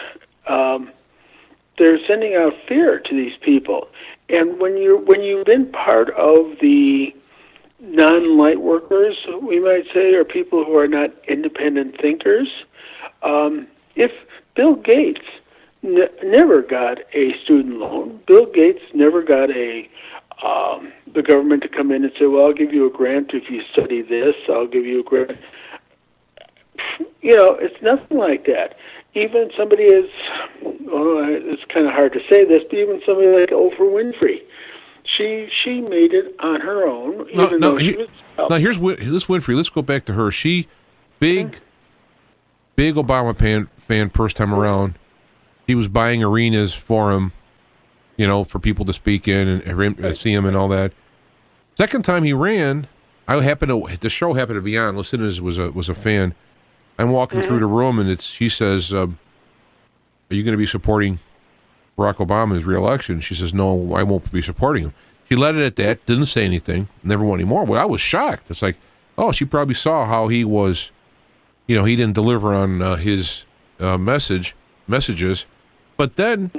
They're sending out fear to these people. And when you've been part of the non-light workers, we might say, or people who are not independent thinkers, if Bill Gates never got a student loan, Bill Gates never got the government to come in and say, well, I'll give you a grant if you study this, I'll give you a grant. It's nothing like that. Even somebody it's kind of hard to say this, but even somebody like Oprah Winfrey, she made it on her own. Here's Winfrey. Let's go back to her. She big Obama fan first time around. He was buying arenas for him, for people to speak in and see him and all that. Second time he ran, the show happened to be on. Listeners was a fan. I'm walking through the room, and she says, "Are you going to be supporting Barack Obama in his re-election?" She says, "No, I won't be supporting him." She let it at that. Didn't say anything. Never went anymore. Well, I was shocked. It's like, oh, she probably saw how he was. He didn't deliver on his messages, but then.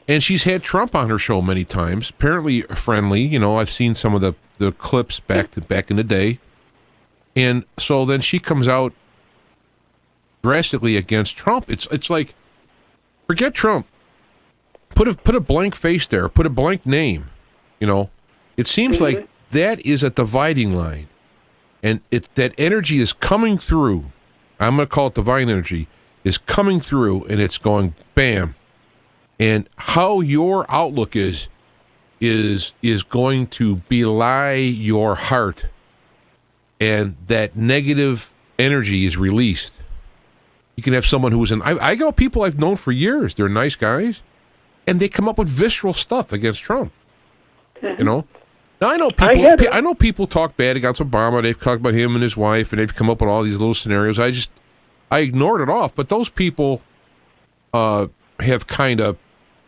And she's had Trump on her show many times. Apparently friendly. I've seen some of the clips back in the day. And so then she comes out drastically against Trump. It's like, forget Trump. Put a blank face there. Put a blank name. It seems like that is a dividing line, and that energy is coming through. I'm going to call it divine energy is coming through, and it's going bam. And how your outlook is going to belie your heart, and that negative energy is released. You can have someone who is I know people I've known for years. They're nice guys, and they come up with visceral stuff against Trump. Now I know people talk bad against Obama. They've talked about him and his wife, and they've come up with all these little scenarios. I ignored it off, but those people have kind of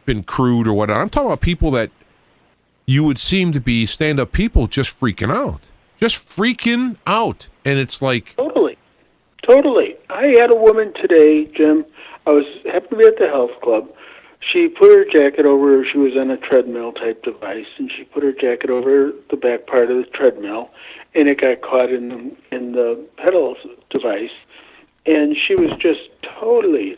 been crude or whatnot. I'm talking about people that you would seem to be stand-up people just freaking out. And it's like... Totally. I had a woman today, Jim. I happened to be at the health club. She put her jacket over, she was on a treadmill type device, and she put her jacket over the back part of the treadmill, and it got caught in the pedals device. And she was just totally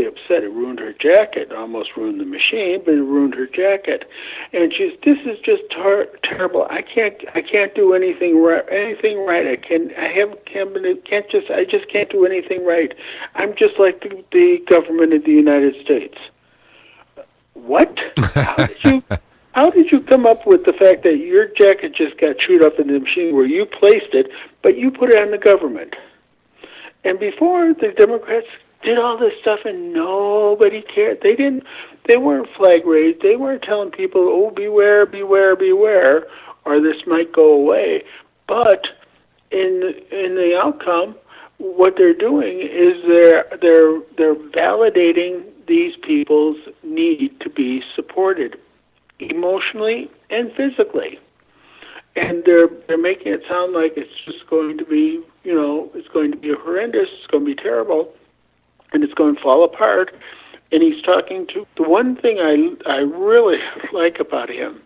upset. It ruined her jacket. It almost ruined the machine, but it ruined her jacket. And this is just terrible. I can't do anything right. I just can't do anything right. I'm just like the government of the United States. What? How did you come up with the fact that your jacket just got chewed up in the machine where you placed it, but you put it on the government? And before, the Democrats did all this stuff and nobody cared. They weren't flag raised. They weren't telling people, oh, beware, beware, beware, or this might go away. But in the outcome, what they're doing is they're validating these people's need to be supported emotionally and physically. And they're making it sound like it's just going to be, it's going to be horrendous, it's going to be terrible, and it's going to fall apart. And he's talking to, the one thing I really like about him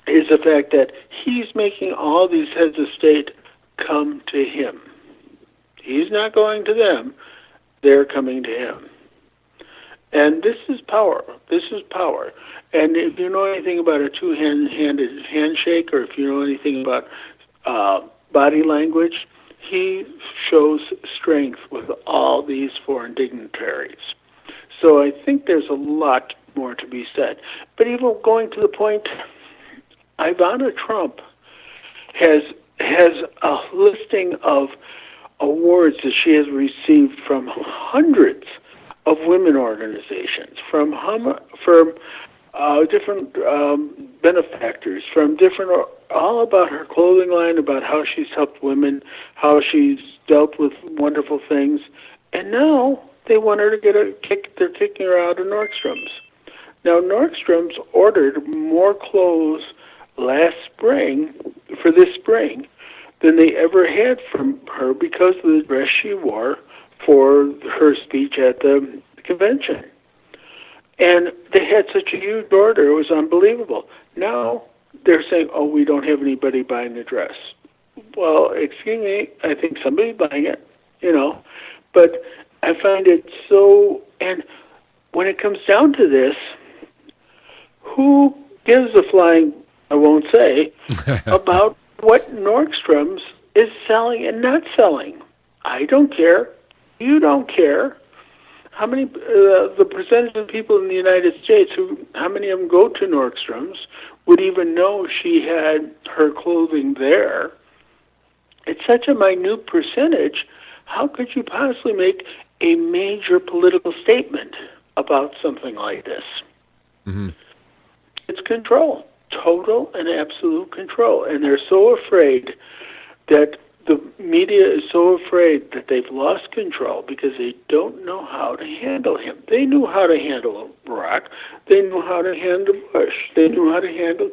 is the fact that he's making all these heads of state come to him. He's not going to them, they're coming to him. And this is power. This is power. And if you know anything about a two-handed handshake, or if you know anything about body language, he shows strength with all these foreign dignitaries. So I think there's a lot more to be said. But even going to the point, Ivana Trump has a listing of awards that she has received from hundreds of women organizations, from different benefactors, from different, all about her clothing line, about how she's helped women, how she's dealt with wonderful things, and now they want her to get they're kicking her out of Nordstrom's. Now, Nordstrom's ordered more clothes last spring, for this spring, than they ever had from her because of the dress she wore for her speech at the convention. And they had such a huge order, it was unbelievable. Now they're saying, oh, we don't have anybody buying the dress. Well, excuse me, I think somebody's buying it, But I find it so, and when it comes down to this, who gives a flying, I won't say, about what Nordstrom's is selling and not selling? I don't care. You don't care. How many, the percentage of people in the United States, how many of them go to Nordstrom's, would even know she had her clothing there? It's such a minute percentage. How could you possibly make a major political statement about something like this? Mm-hmm. It's control, total and absolute control. And they're so afraid that the media is so afraid that they've lost control because they don't know how to handle him. They knew how to handle Barack. They knew how to handle Bush. They knew how to handle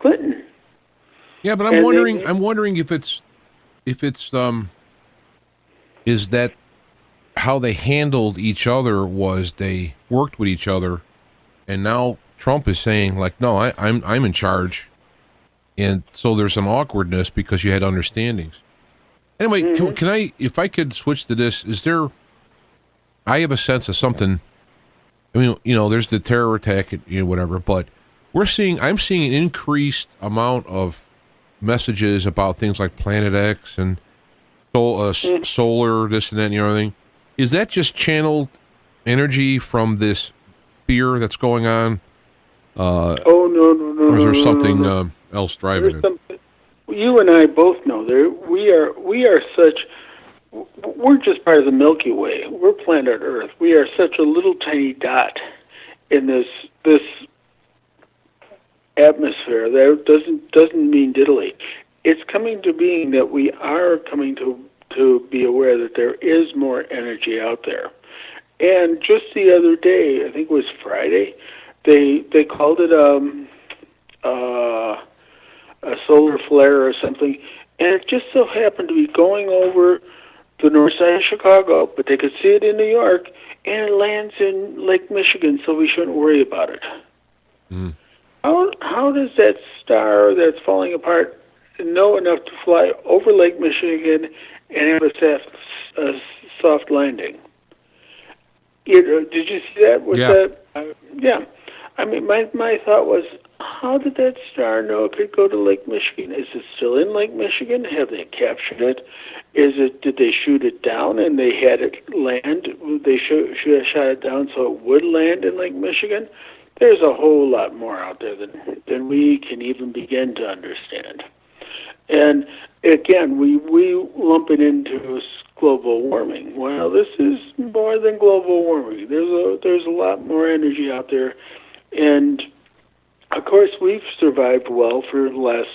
Clinton. Yeah, but I'm wondering if it's is that how they handled each other was they worked with each other, and now Trump is saying like, no, I'm in charge. And so there's an awkwardness because you had understandings. Anyway, can I, if I could switch to this, I have a sense of something. I mean, there's the terror attack, whatever, but I'm seeing an increased amount of messages about things like Planet X and solar, this and that and the other thing. Is that just channeled energy from this fear that's going on? No. Or is there something else driving it? You and I both know we're just part of the Milky Way. We're planet Earth. We are such a little tiny dot in this atmosphere. That doesn't mean diddly. It's coming to being that we are coming to be aware that there is more energy out there. And just the other day, I think it was Friday, they called it a solar flare or something, and it just so happened to be going over the north side of Chicago, but they could see it in New York, and it lands in Lake Michigan, so we shouldn't worry about it. How does that star that's falling apart know enough to fly over Lake Michigan and have a soft landing? Did you see that? Yeah. I mean, my thought was, how did that star know it could go to Lake Michigan? Is it still in Lake Michigan? Have they captured it? Did they shoot it down and they had it land? They should have shot it down so it would land in Lake Michigan? There's a whole lot more out there than we can even begin to understand. And again, we lump it into global warming. Well, this is more than global warming. There's a lot more energy out there, and of course we've survived well for the last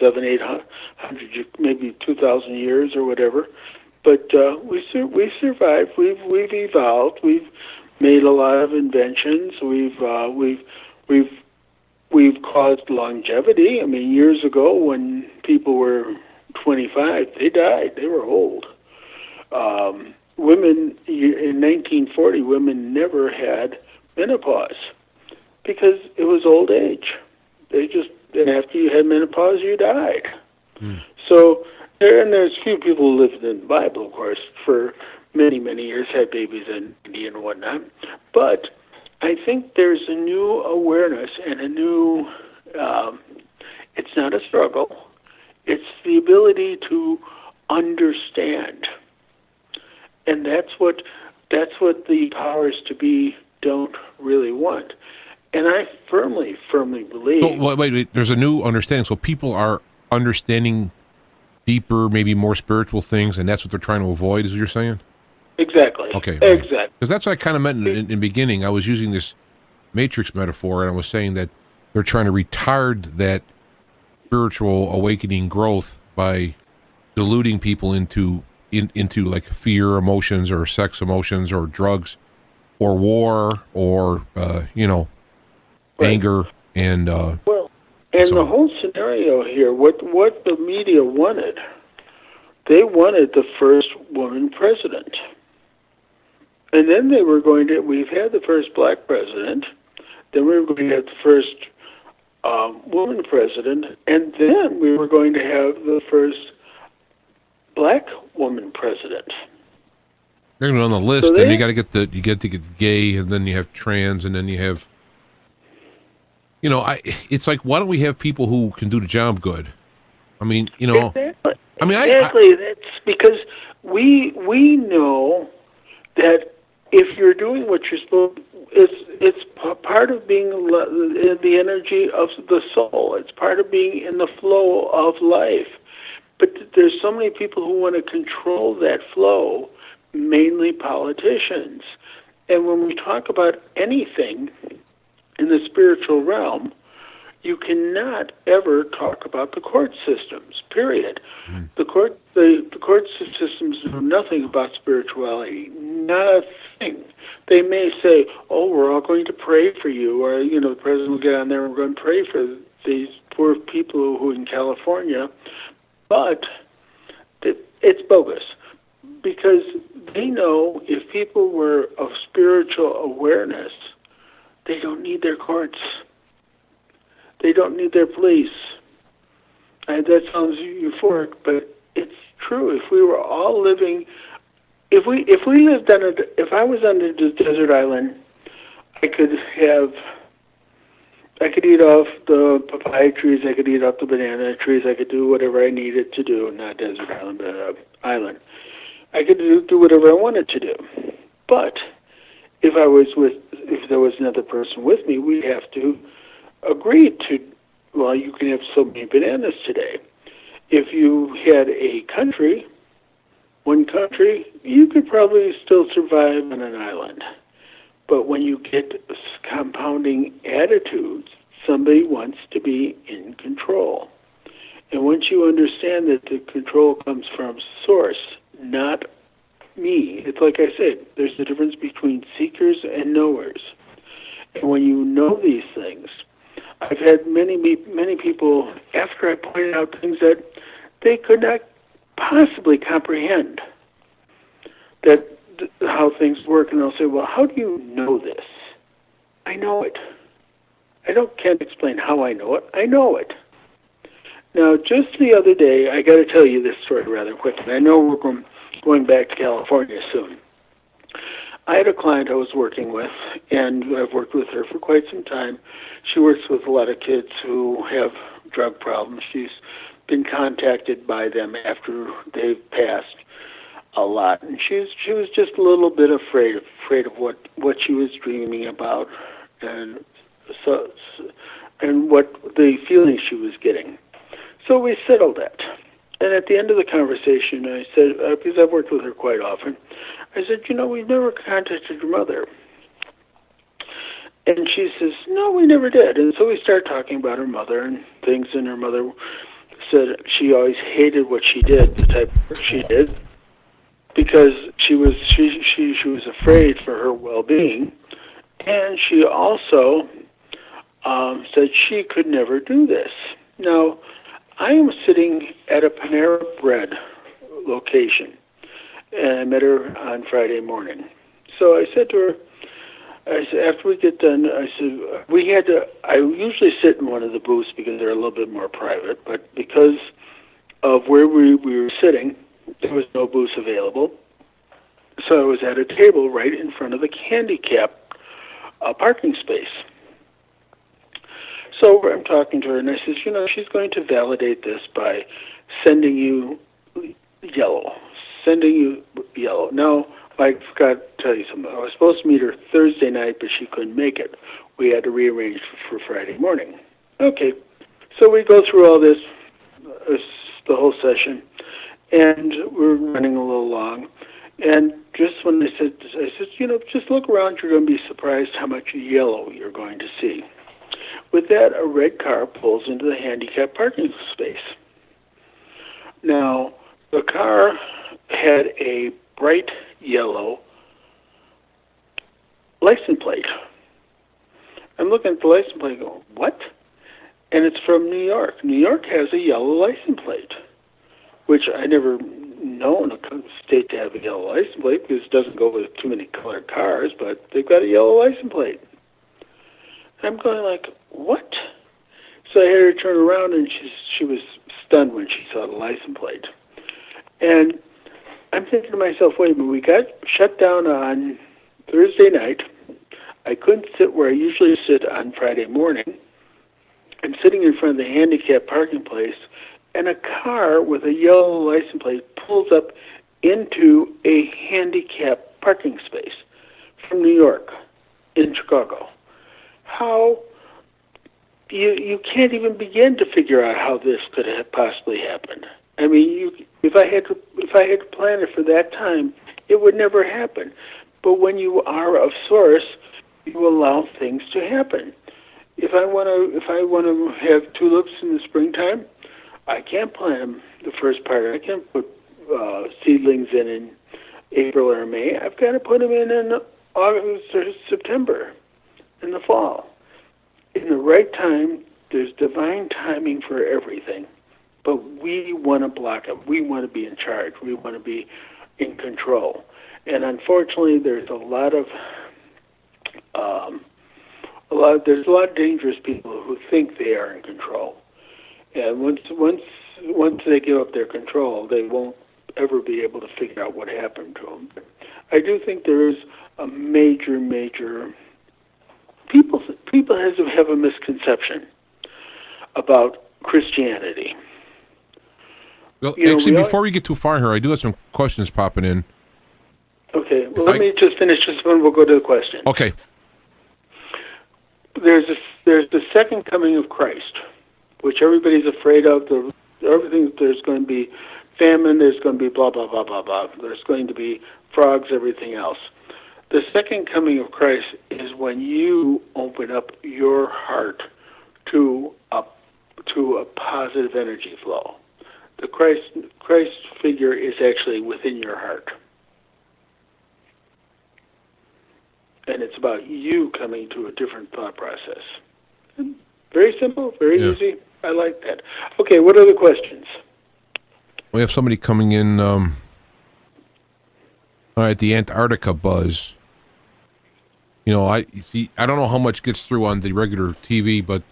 700-800, maybe 2,000 years or whatever. But we survived. We've evolved. We've made a lot of inventions. We've caused longevity. I mean, years ago when people were 25, they died. They were old. Women in 1940, women never had menopause because it was old age. And after you had menopause, you died. So, there's few people who lived in the Bible, of course, for many, many years, had babies in India and whatnot. But I think there's a new awareness and a new, it's not a struggle, it's the ability to understand. And that's what the powers to be don't really want. And I firmly believe... So, wait, there's a new understanding. So people are understanding deeper, maybe more spiritual things, and that's what they're trying to avoid, is what you're saying? Exactly. Okay. Right. Exactly. Because that's what I kind of meant in the beginning. I was using this matrix metaphor, and I was saying that they're trying to retard that spiritual awakening growth by deluding people into like fear emotions or sex emotions or drugs or war or anger and the whole scenario here, what the media wanted, they wanted the first woman president. And then we've had the first black president, then we were going to have the first woman president, and then we were going to have the first black woman president. They're going to on the list, and you get to get gay, and then you have trans, and then you have, it's like, why don't we have people who can do the job good? I mean, Exactly. I mean, exactly. That's because we know that if you're doing what you're supposed to, it's part of being the energy of the soul. It's part of being in the flow of life. But there's so many people who want to control that flow, mainly politicians. And when we talk about anything in the spiritual realm, you cannot ever talk about the court systems, period. The court systems know nothing about spirituality, nothing. They may say, oh, we're all going to pray for you, or, the president will get on there and we're going to pray for these poor people who in California, but it's bogus, because they know if people were of spiritual awareness, they don't need their courts. They don't need their police. And that sounds euphoric, but it's true. If we were all living, if we lived on if I was on a desert island, I could eat off the papaya trees, I could eat off the banana trees, I could do whatever I needed to do. Not desert island, but island. I could do whatever I wanted to do. But if there was another person with me, we'd have to agree to, well, you can have so many bananas today. If you had one country, you could probably still survive on an island. But when you get compounding attitudes, somebody wants to be in control. And once you understand that the control comes from source, not me, it's like I said, there's a difference between seekers and knowers. And when you know these things, I've had many people, after I pointed out things that they could not possibly comprehend, that how things work, and they'll say, well, how do you know this? I know it. Can't explain how I know it. I know it. Now, just the other day, I got to tell you this story rather quickly. I know we're going back to California soon. I had a client I was working with, and I've worked with her for quite some time. She works with a lot of kids who have drug problems. She's been contacted by them after they've passed a lot, and she was just a little bit afraid of what she was dreaming about, and what the feeling she was getting. So we settled that. And at the end of the conversation, I said, because I've worked with her quite often, I said, we've never contacted your mother. And she says, no, we never did. And so we started talking about her mother and things, and her mother said she always hated what she did, the type of work she did, because she was afraid for her well-being. And she also said she could never do this. Now, I am sitting at a Panera Bread location, and I met her on Friday morning. So I said to her, after we get done, I said, I usually sit in one of the booths because they're a little bit more private, but because of where we were sitting, there was no booths available. So I was at a table right in front of the handicap parking space. So I'm talking to her, and I said, she's going to validate this by sending you yellow. Now, I forgot to tell you something. I was supposed to meet her Thursday night, but she couldn't make it. We had to rearrange for Friday morning. Okay, so we go through all this, the whole session, and we're running a little long. And just when I said, just look around, you're going to be surprised how much yellow you're going to see. With that, a red car pulls into the handicapped parking space. Now, the car had a bright yellow license plate. I'm looking at the license plate going, what? And it's from New York. New York has a yellow license plate, which I never known a state to have a yellow license plate because it doesn't go with too many colored cars, but they've got a yellow license plate. I'm going like, what? So I had her turn around, and she was stunned when she saw the license plate. And I'm thinking to myself, wait a minute, we got shut down on Thursday night. I couldn't sit where I usually sit on Friday morning. I'm sitting in front of the handicapped parking place, and a car with a yellow license plate pulls up into a handicapped parking space from New York in Chicago. How you can't even begin to figure out how this could have possibly happened. I mean, if I had to plan it for that time, it would never happen. But when you are of source, you allow things to happen. If I want to have tulips in the springtime, I can't plant them the first part. I can't put seedlings in April or May. I've got to put them in August or September in the fall. In the right time, there's divine timing for everything. But we want to block it. We want to be in charge. We want to be in control. And unfortunately, there's a lot of dangerous people who think they are in control. And once they give up their control, they won't ever be able to figure out what happened to them. But I do think there is a major people have a misconception about Christianity. Well, actually, before we get too far here, I do have some questions popping in. Okay, well, let me just finish this one. We'll go to the question. Okay. There's the second coming of Christ, which everybody's afraid of. There's going to be famine. There's going to be blah blah blah blah blah. There's going to be frogs. Everything else. The second coming of Christ is when you open up your heart to a positive energy flow. The Christ figure is actually within your heart. And it's about you coming to a different thought process. Very simple, very easy. I like that. Okay, what other questions? We have somebody coming in. All right, the Antarctica buzz. You know, I don't know how much gets through on the regular TV, but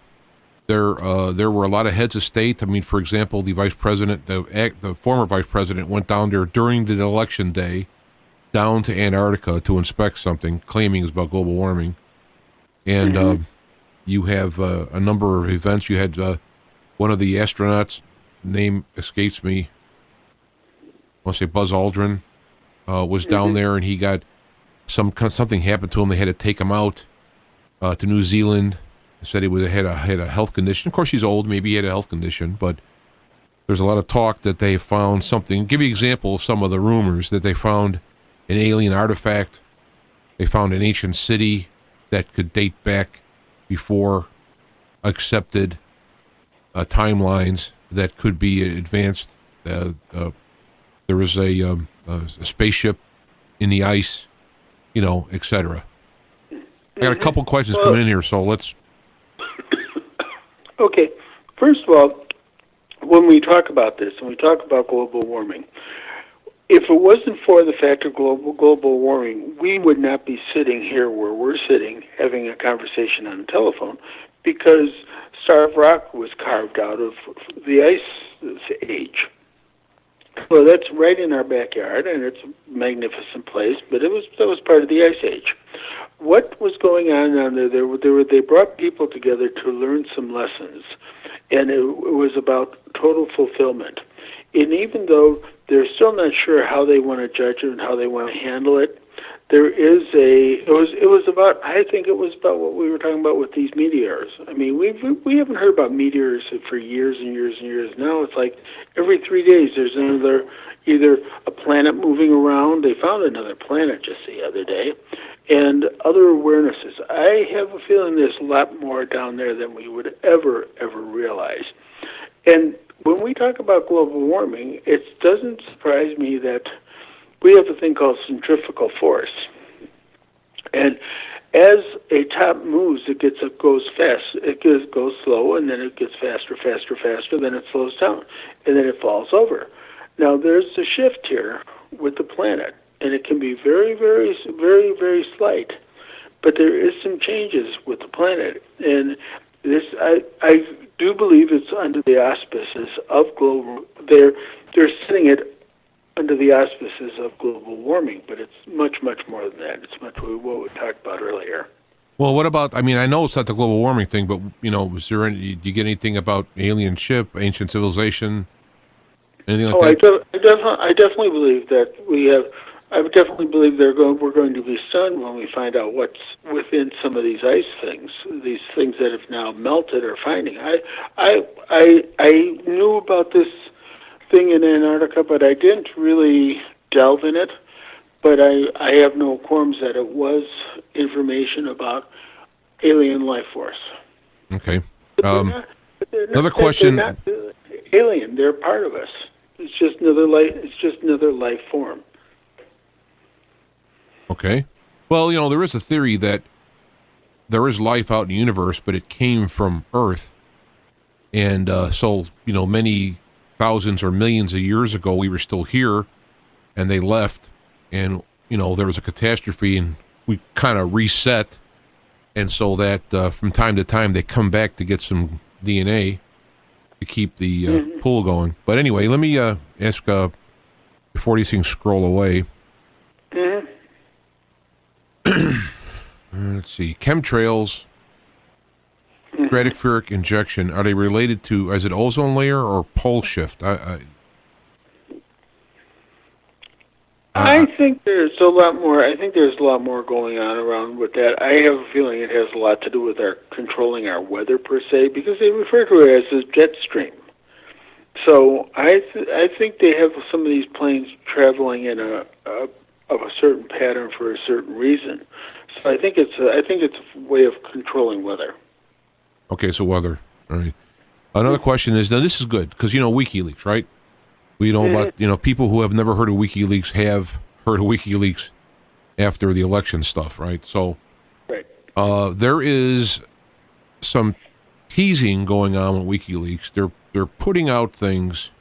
there were a lot of heads of state. I mean, for example, the vice president, the former vice president, went down there during the election day, down to Antarctica to inspect something, claiming it was about global warming. And you have a number of events. You had one of the astronauts, name escapes me, I want to say Buzz Aldrin, was down there, and he got something happened to him. They had to take him out to New Zealand. They said he had a health condition. Of course, he's old. Maybe he had a health condition, but there's a lot of talk that they found something. I'll give you an example of some of the rumors that they found an alien artifact. They found an ancient city that could date back before accepted timelines that could be advanced. There was a spaceship in the ice, etc. I got a couple questions coming in here, so let's... Okay. First of all, when we talk about this, and we talk about global warming, if it wasn't for the fact of global warming, we would not be sitting here where we're sitting having a conversation on the telephone, because Starved Rock was carved out of the ice age. Well, that's right in our backyard, and it's a magnificent place, but that was part of the Ice Age. What was going on down there? They brought people together to learn some lessons, and it was about total fulfillment. And even though they're still not sure how they want to judge it and how they want to handle it, I think it was about what we were talking about with these meteors. I mean, we haven't heard about meteors for years and years and years. Now it's like every 3 days there's either a planet moving around. They found another planet just the other day, and other awarenesses. I have a feeling there's a lot more down there than we would ever realize. And when we talk about global warming, it doesn't surprise me that we have a thing called centrifugal force. And as a top moves, it goes fast. It goes slow, and then it gets faster, then it slows down, and then it falls over. Now, there's a shift here with the planet, and it can be very, very, very, very slight. But there is some changes with the planet, and this I do believe it's under the auspices of global. They're setting it under the auspices of global warming, but it's much, much more than that. It's much what we talked about earlier. Well, what about, I mean, I know it's not the global warming thing, but, was there any, do you get anything about alien ship, ancient civilization, anything like that? I definitely believe that I would definitely believe we're going to be stunned when we find out what's within some of these ice things, these things that have now melted or finding. I knew about this thing in Antarctica, but I didn't really delve in it. but I have no qualms that it was information about alien life force. Okay. Another question. They're not alien. They're part of us. It's just another life. It's just another life form. Okay. Well, there is a theory that there is life out in the universe, but it came from Earth. And so, many thousands or millions of years ago, we were still here, and they left, and, there was a catastrophe, and we kind of reset. And so that from time to time, they come back to get some DNA to keep the pool going. But anyway, let me ask, before these things scroll away. Let's see. Chemtrails, stratospheric injection, are they related to, is it ozone layer or pole shift? I think there's a lot more. I think there's a lot more going on around with that. I have a feeling it has a lot to do with our controlling our weather per se, because they refer to it as a jet stream. So I think they have some of these planes traveling in of a certain pattern for a certain reason. So I think it's a way of controlling weather. Okay, so weather. All right. Another question is, now this is good, because, WikiLeaks, right? We know about, people who have never heard of WikiLeaks have heard of WikiLeaks after the election stuff, right? So right. There is some teasing going on with WikiLeaks. They're putting out things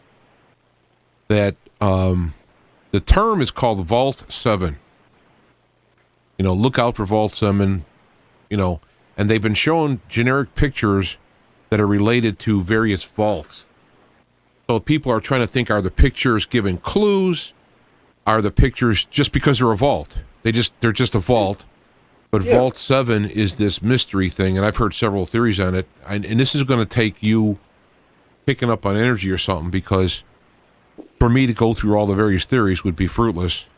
that the term is called Vault 7. Look out for Vault 7, and they've been showing generic pictures that are related to various vaults. So people are trying to think, are the pictures giving clues? Are the pictures just because they're a vault? They're just a vault. But yeah. Vault 7 is this mystery thing, and I've heard several theories on it. And this is going to take you picking up on energy or something, because for me to go through all the various theories would be fruitless.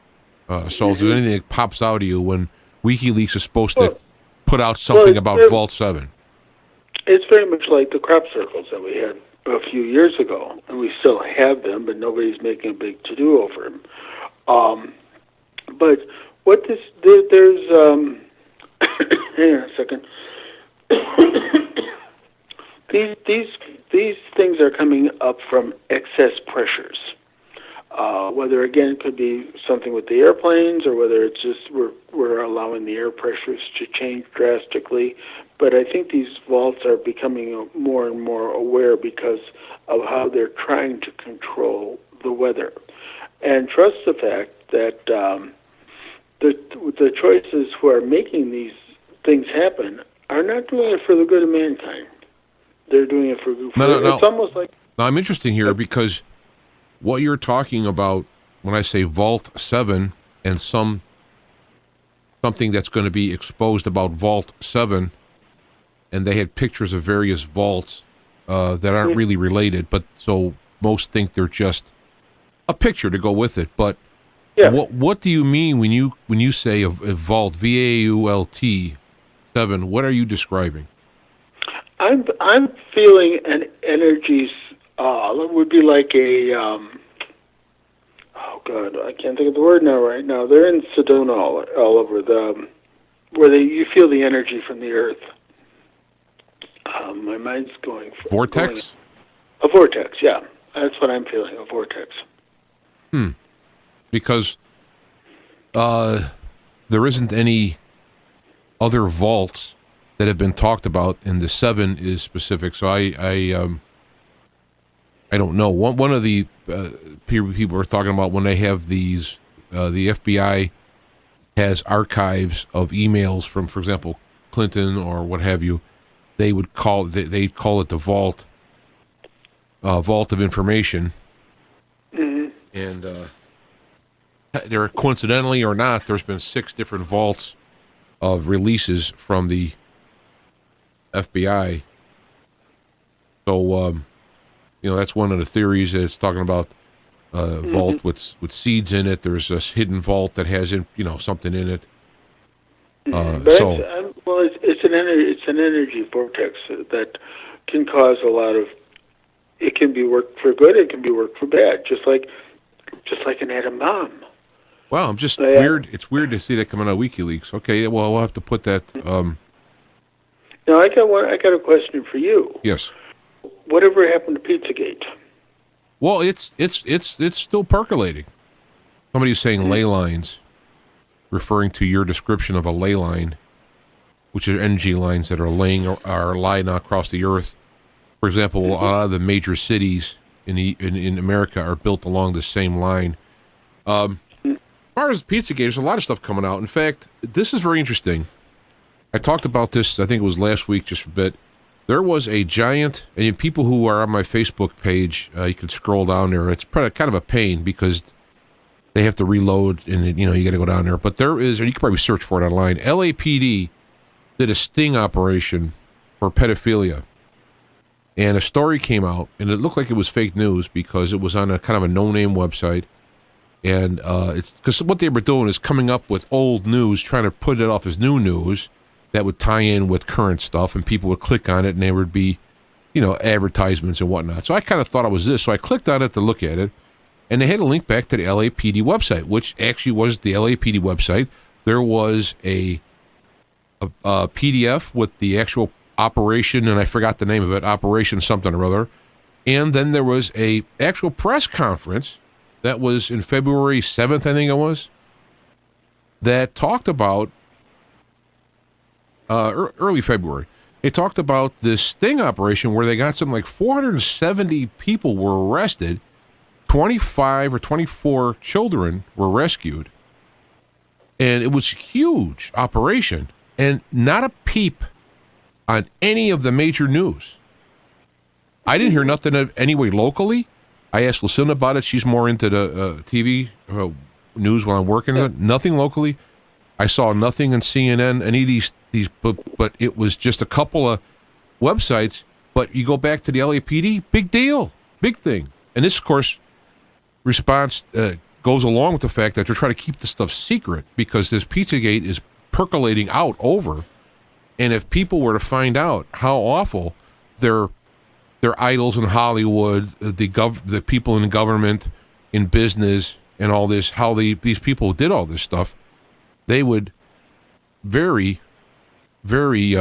So if there's anything that pops out of you when WikiLeaks is supposed to put out something about Vault 7. It's very much like the crop circles that we had a few years ago, and we still have them, but nobody's making a big to-do over them. But what there's hang on a second. These things are coming up from excess pressures. Whether, again, it could be something with the airplanes, or whether it's just we're allowing the air pressures to change drastically. But I think these vaults are becoming more and more aware because of how they're trying to control the weather. And trust the fact that the choices who are making these things happen are not doing it for the good of mankind. They're doing it for No. It's almost like... Now, I'm interested here because what you're talking about when I say Vault 7 and something that's going to be exposed about Vault 7, and they had pictures of various vaults that aren't really related, but so most think they're just a picture to go with it. But yeah. What do you mean when you say a vault, VAULT 7? What are you describing? I'm feeling an energy. It would be like a. Oh God, I can't think of the word now. Right now, they're in Sedona all over where you feel the energy from the earth. My mind's going. Vortex. A vortex, yeah. That's what I'm feeling. A vortex. Because there isn't any other vaults that have been talked about, and the 7 is specific. So I don't know. One of the people are talking about when they have these, the FBI has archives of emails from, for example, Clinton or what have you. They would call it the vault of information, and there, coincidentally or not, there's been 6 different vaults of releases from the FBI. So, that's one of the theories that it's talking about vault with seeds in it. There's a hidden vault that has, something in it. It's an energy vortex that can cause a lot of. It can be worked for good. It can be worked for bad. Just like an atom bomb. Well, I'm just weird. It's weird to see that coming out of WikiLeaks. Okay, well, we'll have to put that. Now, I got a question for you. Yes. Whatever happened to Pizzagate? Well, it's still percolating. Somebody's saying ley lines, referring to your description of a ley line, which are energy lines that are lying across the earth. For example, a lot of the major cities in America are built along the same line. As far as Pizzagate, there's a lot of stuff coming out. In fact, this is very interesting. I talked about this, I think it was last week, just a bit. There was a giant, and people who are on my Facebook page, you can scroll down there. It's kind of a pain because they have to reload, and you got to go down there. But there is, and you can probably search for it online. LAPD did a sting operation for pedophilia, and a story came out, and it looked like it was fake news because it was on a kind of a no-name website. And it's because what they were doing is coming up with old news, trying to put it off as new news that would tie in with current stuff, and people would click on it, and there would be, advertisements and whatnot. So I kind of thought it was this. So I clicked on it to look at it, and they had a link back to the LAPD website, which actually was the LAPD website. There was a PDF with the actual operation, and I forgot the name of it, Operation something or other. And then there was a actual press conference that was in February 7th, I think it was, that talked about, early February, they talked about this sting operation where they got something like 470 people were arrested, 25 or 24 children were rescued, and it was a huge operation, and not a peep on any of the major news. I didn't hear nothing anyway locally. I asked Lucinda about it. She's more into the TV news while I'm working on it. Nothing locally. I saw nothing on CNN, any of these, but it was just a couple of websites. But you go back to the LAPD, big deal, big thing. And this, of course, response goes along with the fact that they're trying to keep this stuff secret because this Pizzagate is percolating out over. And if people were to find out how awful their idols in Hollywood, the people in government, in business, and all this, how these people did all this stuff, they would very, very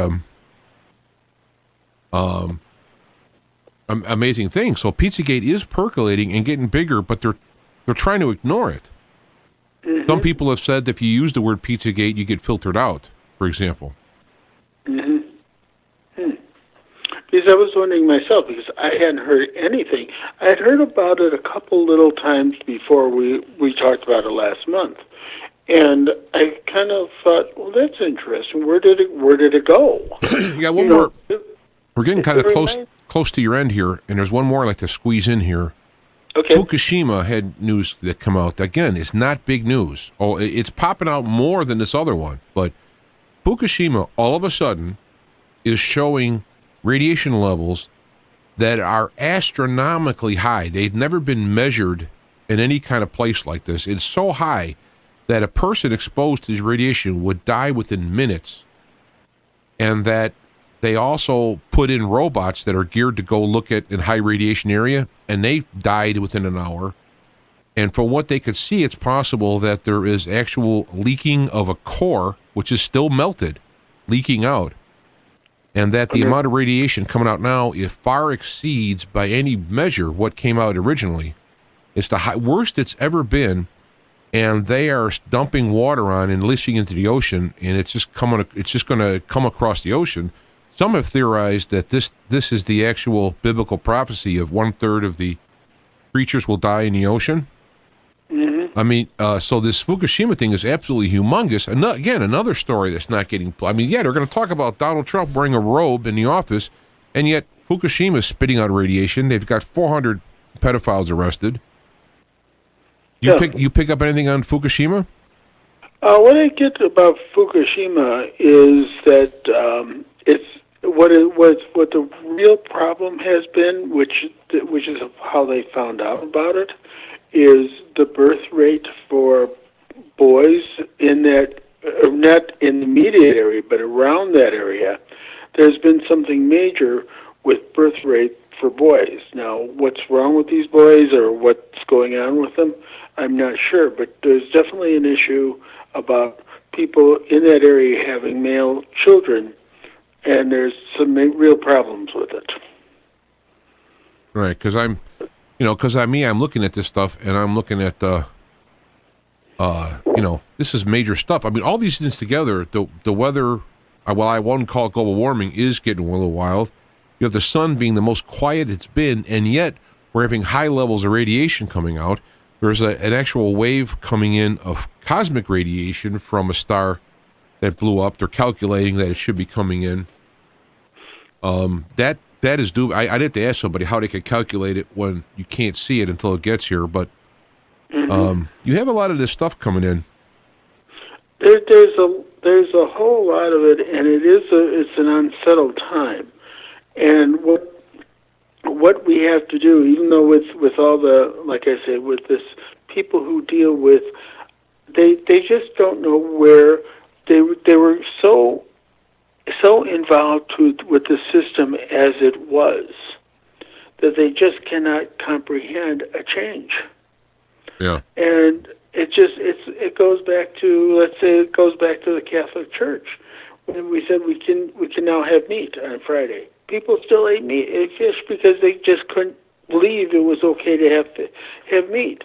amazing things. So Pizzagate is percolating and getting bigger, but they're trying to ignore it. Mm-hmm. Some people have said that if you use the word Pizzagate, you get filtered out, for example. Mm-hmm. Because I was wondering myself, because I hadn't heard anything. I had heard about it a couple little times before we talked about it last month. And I kind of thought, well, that's interesting. Where did it go? Yeah, one more. We're getting kind of close to your end here, and there's one more I'd like to squeeze in here. Okay. Fukushima had news that come out. Again, it's not big news. Oh, it's popping out more than this other one. But Fukushima, all of a sudden, is showing radiation levels that are astronomically high. They've never been measured in any kind of place like this. It's so high that a person exposed to this radiation would die within minutes, and that they also put in robots that are geared to go look at in high radiation area, and they died within an hour. And from what they could see, it's possible that there is actual leaking of a core, which is still melted, leaking out. And that the amount of radiation coming out now, it far exceeds by any measure what came out originally. It's the worst it's ever been, and they are dumping water on and leaching into the ocean, and it's just going to come across the ocean. Some have theorized that this is the actual biblical prophecy of 1/3 of the creatures will die in the ocean. Mm-hmm. I mean, so this Fukushima thing is absolutely humongous. And again, another story that's not getting... I mean, yeah, they're going to talk about Donald Trump wearing a robe in the office, and yet Fukushima is spitting out radiation. They've got 400 pedophiles arrested. You pick up anything on Fukushima? What I get about Fukushima is that it's what the real problem has been, which is how they found out about it, is the birth rate for boys in that, not in the immediate area, but around that area. There's been something major with birth rate for boys. Now, what's wrong with these boys or what's going on with them, I'm not sure, but there's definitely an issue about people in that area having male children, and there's some real problems with it. Right, because I'm looking at this stuff, and I'm looking at this is major stuff. I mean, all these things together, the weather, I won't call it global warming, is getting a little wild. You have the sun being the most quiet it's been, and yet we're having high levels of radiation coming out. There's an actual wave coming in of cosmic radiation from a star that blew up. They're calculating that it should be coming in. That is due. I'd have to ask somebody how they could calculate it when you can't see it until it gets here. But you have a lot of this stuff coming in. There's a whole lot of it, and it's an unsettled time. And what we have to do, even though with all the, like I said, with this people who deal with, they just don't know where they were so involved with the system as it was that they just cannot comprehend a change. Yeah. And it goes back to, let's say it goes back to the Catholic Church when we said we can now have meat on Friday. People still ate fish because they just couldn't believe it was okay to have meat.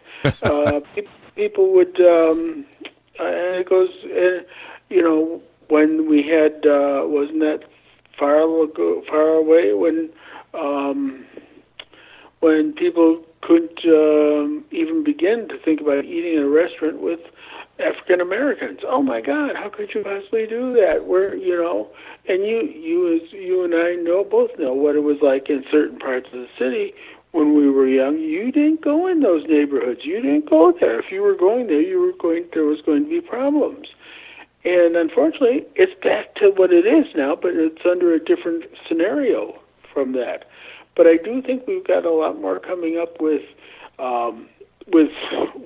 People would, and it goes, when we had, wasn't that far away when people couldn't even begin to think about eating in a restaurant with African Americans. Oh my God, how could you possibly do that? And you and I both know what it was like in certain parts of the city when we were young. You didn't go in those neighborhoods. You didn't go there. If you were going there, there was going to be problems. And unfortunately, it's back to what it is now, but it's under a different scenario from that. But I do think we've got a lot more coming up with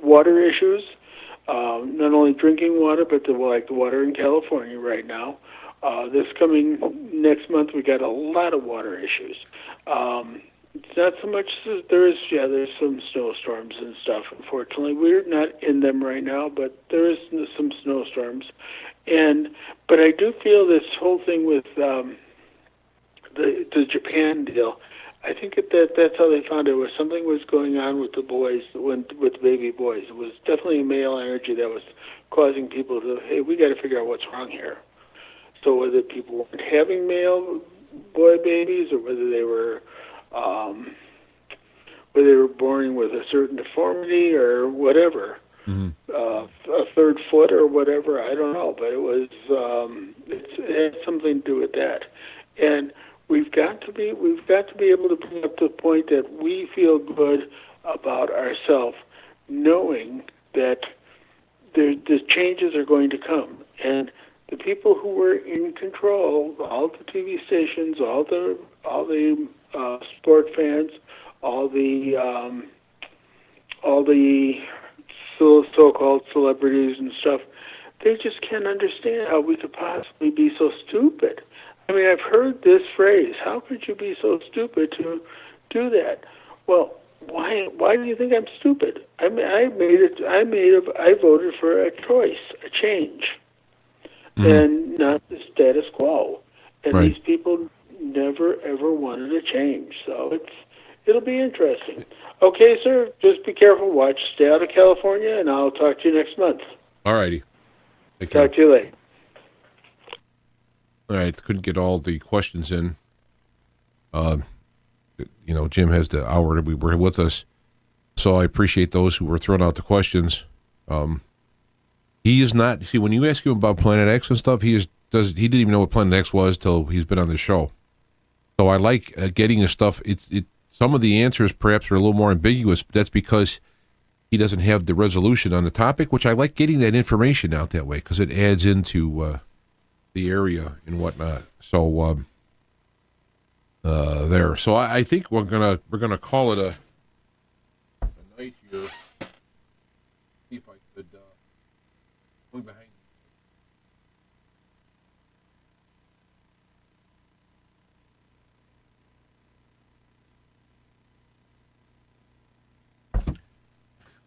water issues, not only drinking water, but the water in California right now. This coming next month, we got a lot of water issues. It's not so much, there's some snowstorms and stuff. Unfortunately, we're not in them right now, but there is some snowstorms. But I do feel this whole thing with the Japan deal, I think that's how they found it. Was something was going on with the boys, with baby boys. It was definitely a male energy that was causing people to, hey, we got to figure out what's wrong here. So whether people weren't having male boy babies, or whether they were born with a certain deformity or whatever, a third foot or whatever, I don't know. But it had something to do with that, and we've got to be able to bring up to the point that we feel good about ourselves, knowing that the changes are going to come, and the people who were in control, all the TV stations, all the sport fans, all the so-called celebrities and stuff, they just can't understand how we could possibly be so stupid. I mean, I've heard this phrase, how could you be so stupid to do that? Well, why do you think I'm stupid? I mean, I voted for a choice, a change, and not the status quo. And right. These people never, ever wanted a change. So it'll be interesting. Okay, sir, just be careful. Watch. Stay out of California, and I'll talk to you next month. All righty. Talk to you later. All right, couldn't get all the questions in. Jim has the hour to be with us, so I appreciate those who were throwing out the questions. He is not, see, when you ask him about Planet X and stuff, he didn't even know what Planet X was till he's been on the show. So I like getting his stuff. Some of the answers perhaps are a little more ambiguous, but that's because he doesn't have the resolution on the topic, which I like getting that information out that way because it adds into the area and whatnot. So there. So I think we're gonna call it a night here. See if I could go behind.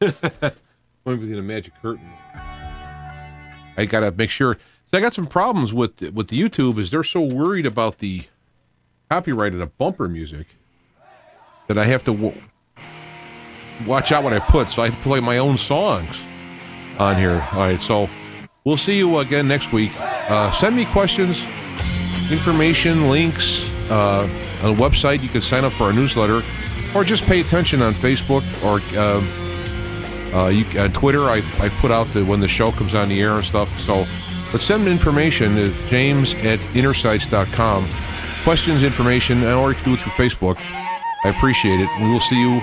Maybe the magic curtain. I gotta make sure. So I got some problems with the YouTube. Is they're so worried about the copyright of the bumper music that I have to watch out what I put. So I play my own songs on here. All right. So we'll see you again next week. Send me questions, information, links on the website. You can sign up for our newsletter, or just pay attention on Facebook or on Twitter. I put out when the show comes on the air and stuff. So, but send information to james@innersights.com. Questions, information, or you can do it through Facebook. I appreciate it. We will see you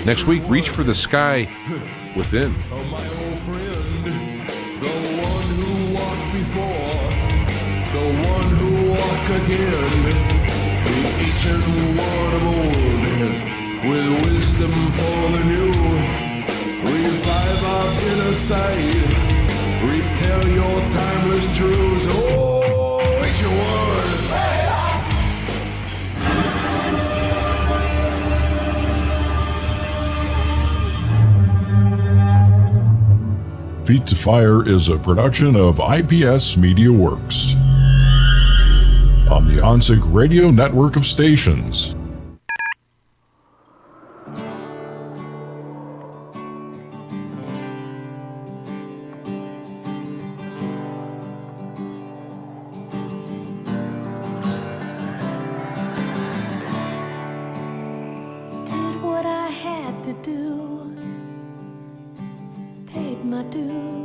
next week. Reach for the sky within. Oh, my old friend, the one who walked before, the one who walk again, the ancient one of old, with wisdom for the new. Revive our inner sight, retell your timeless truths. Oh, it's your word. Feet to Fire is a production of IPS Media Works on the ONSIG radio network of stations. Did what I had to do, paid my dues.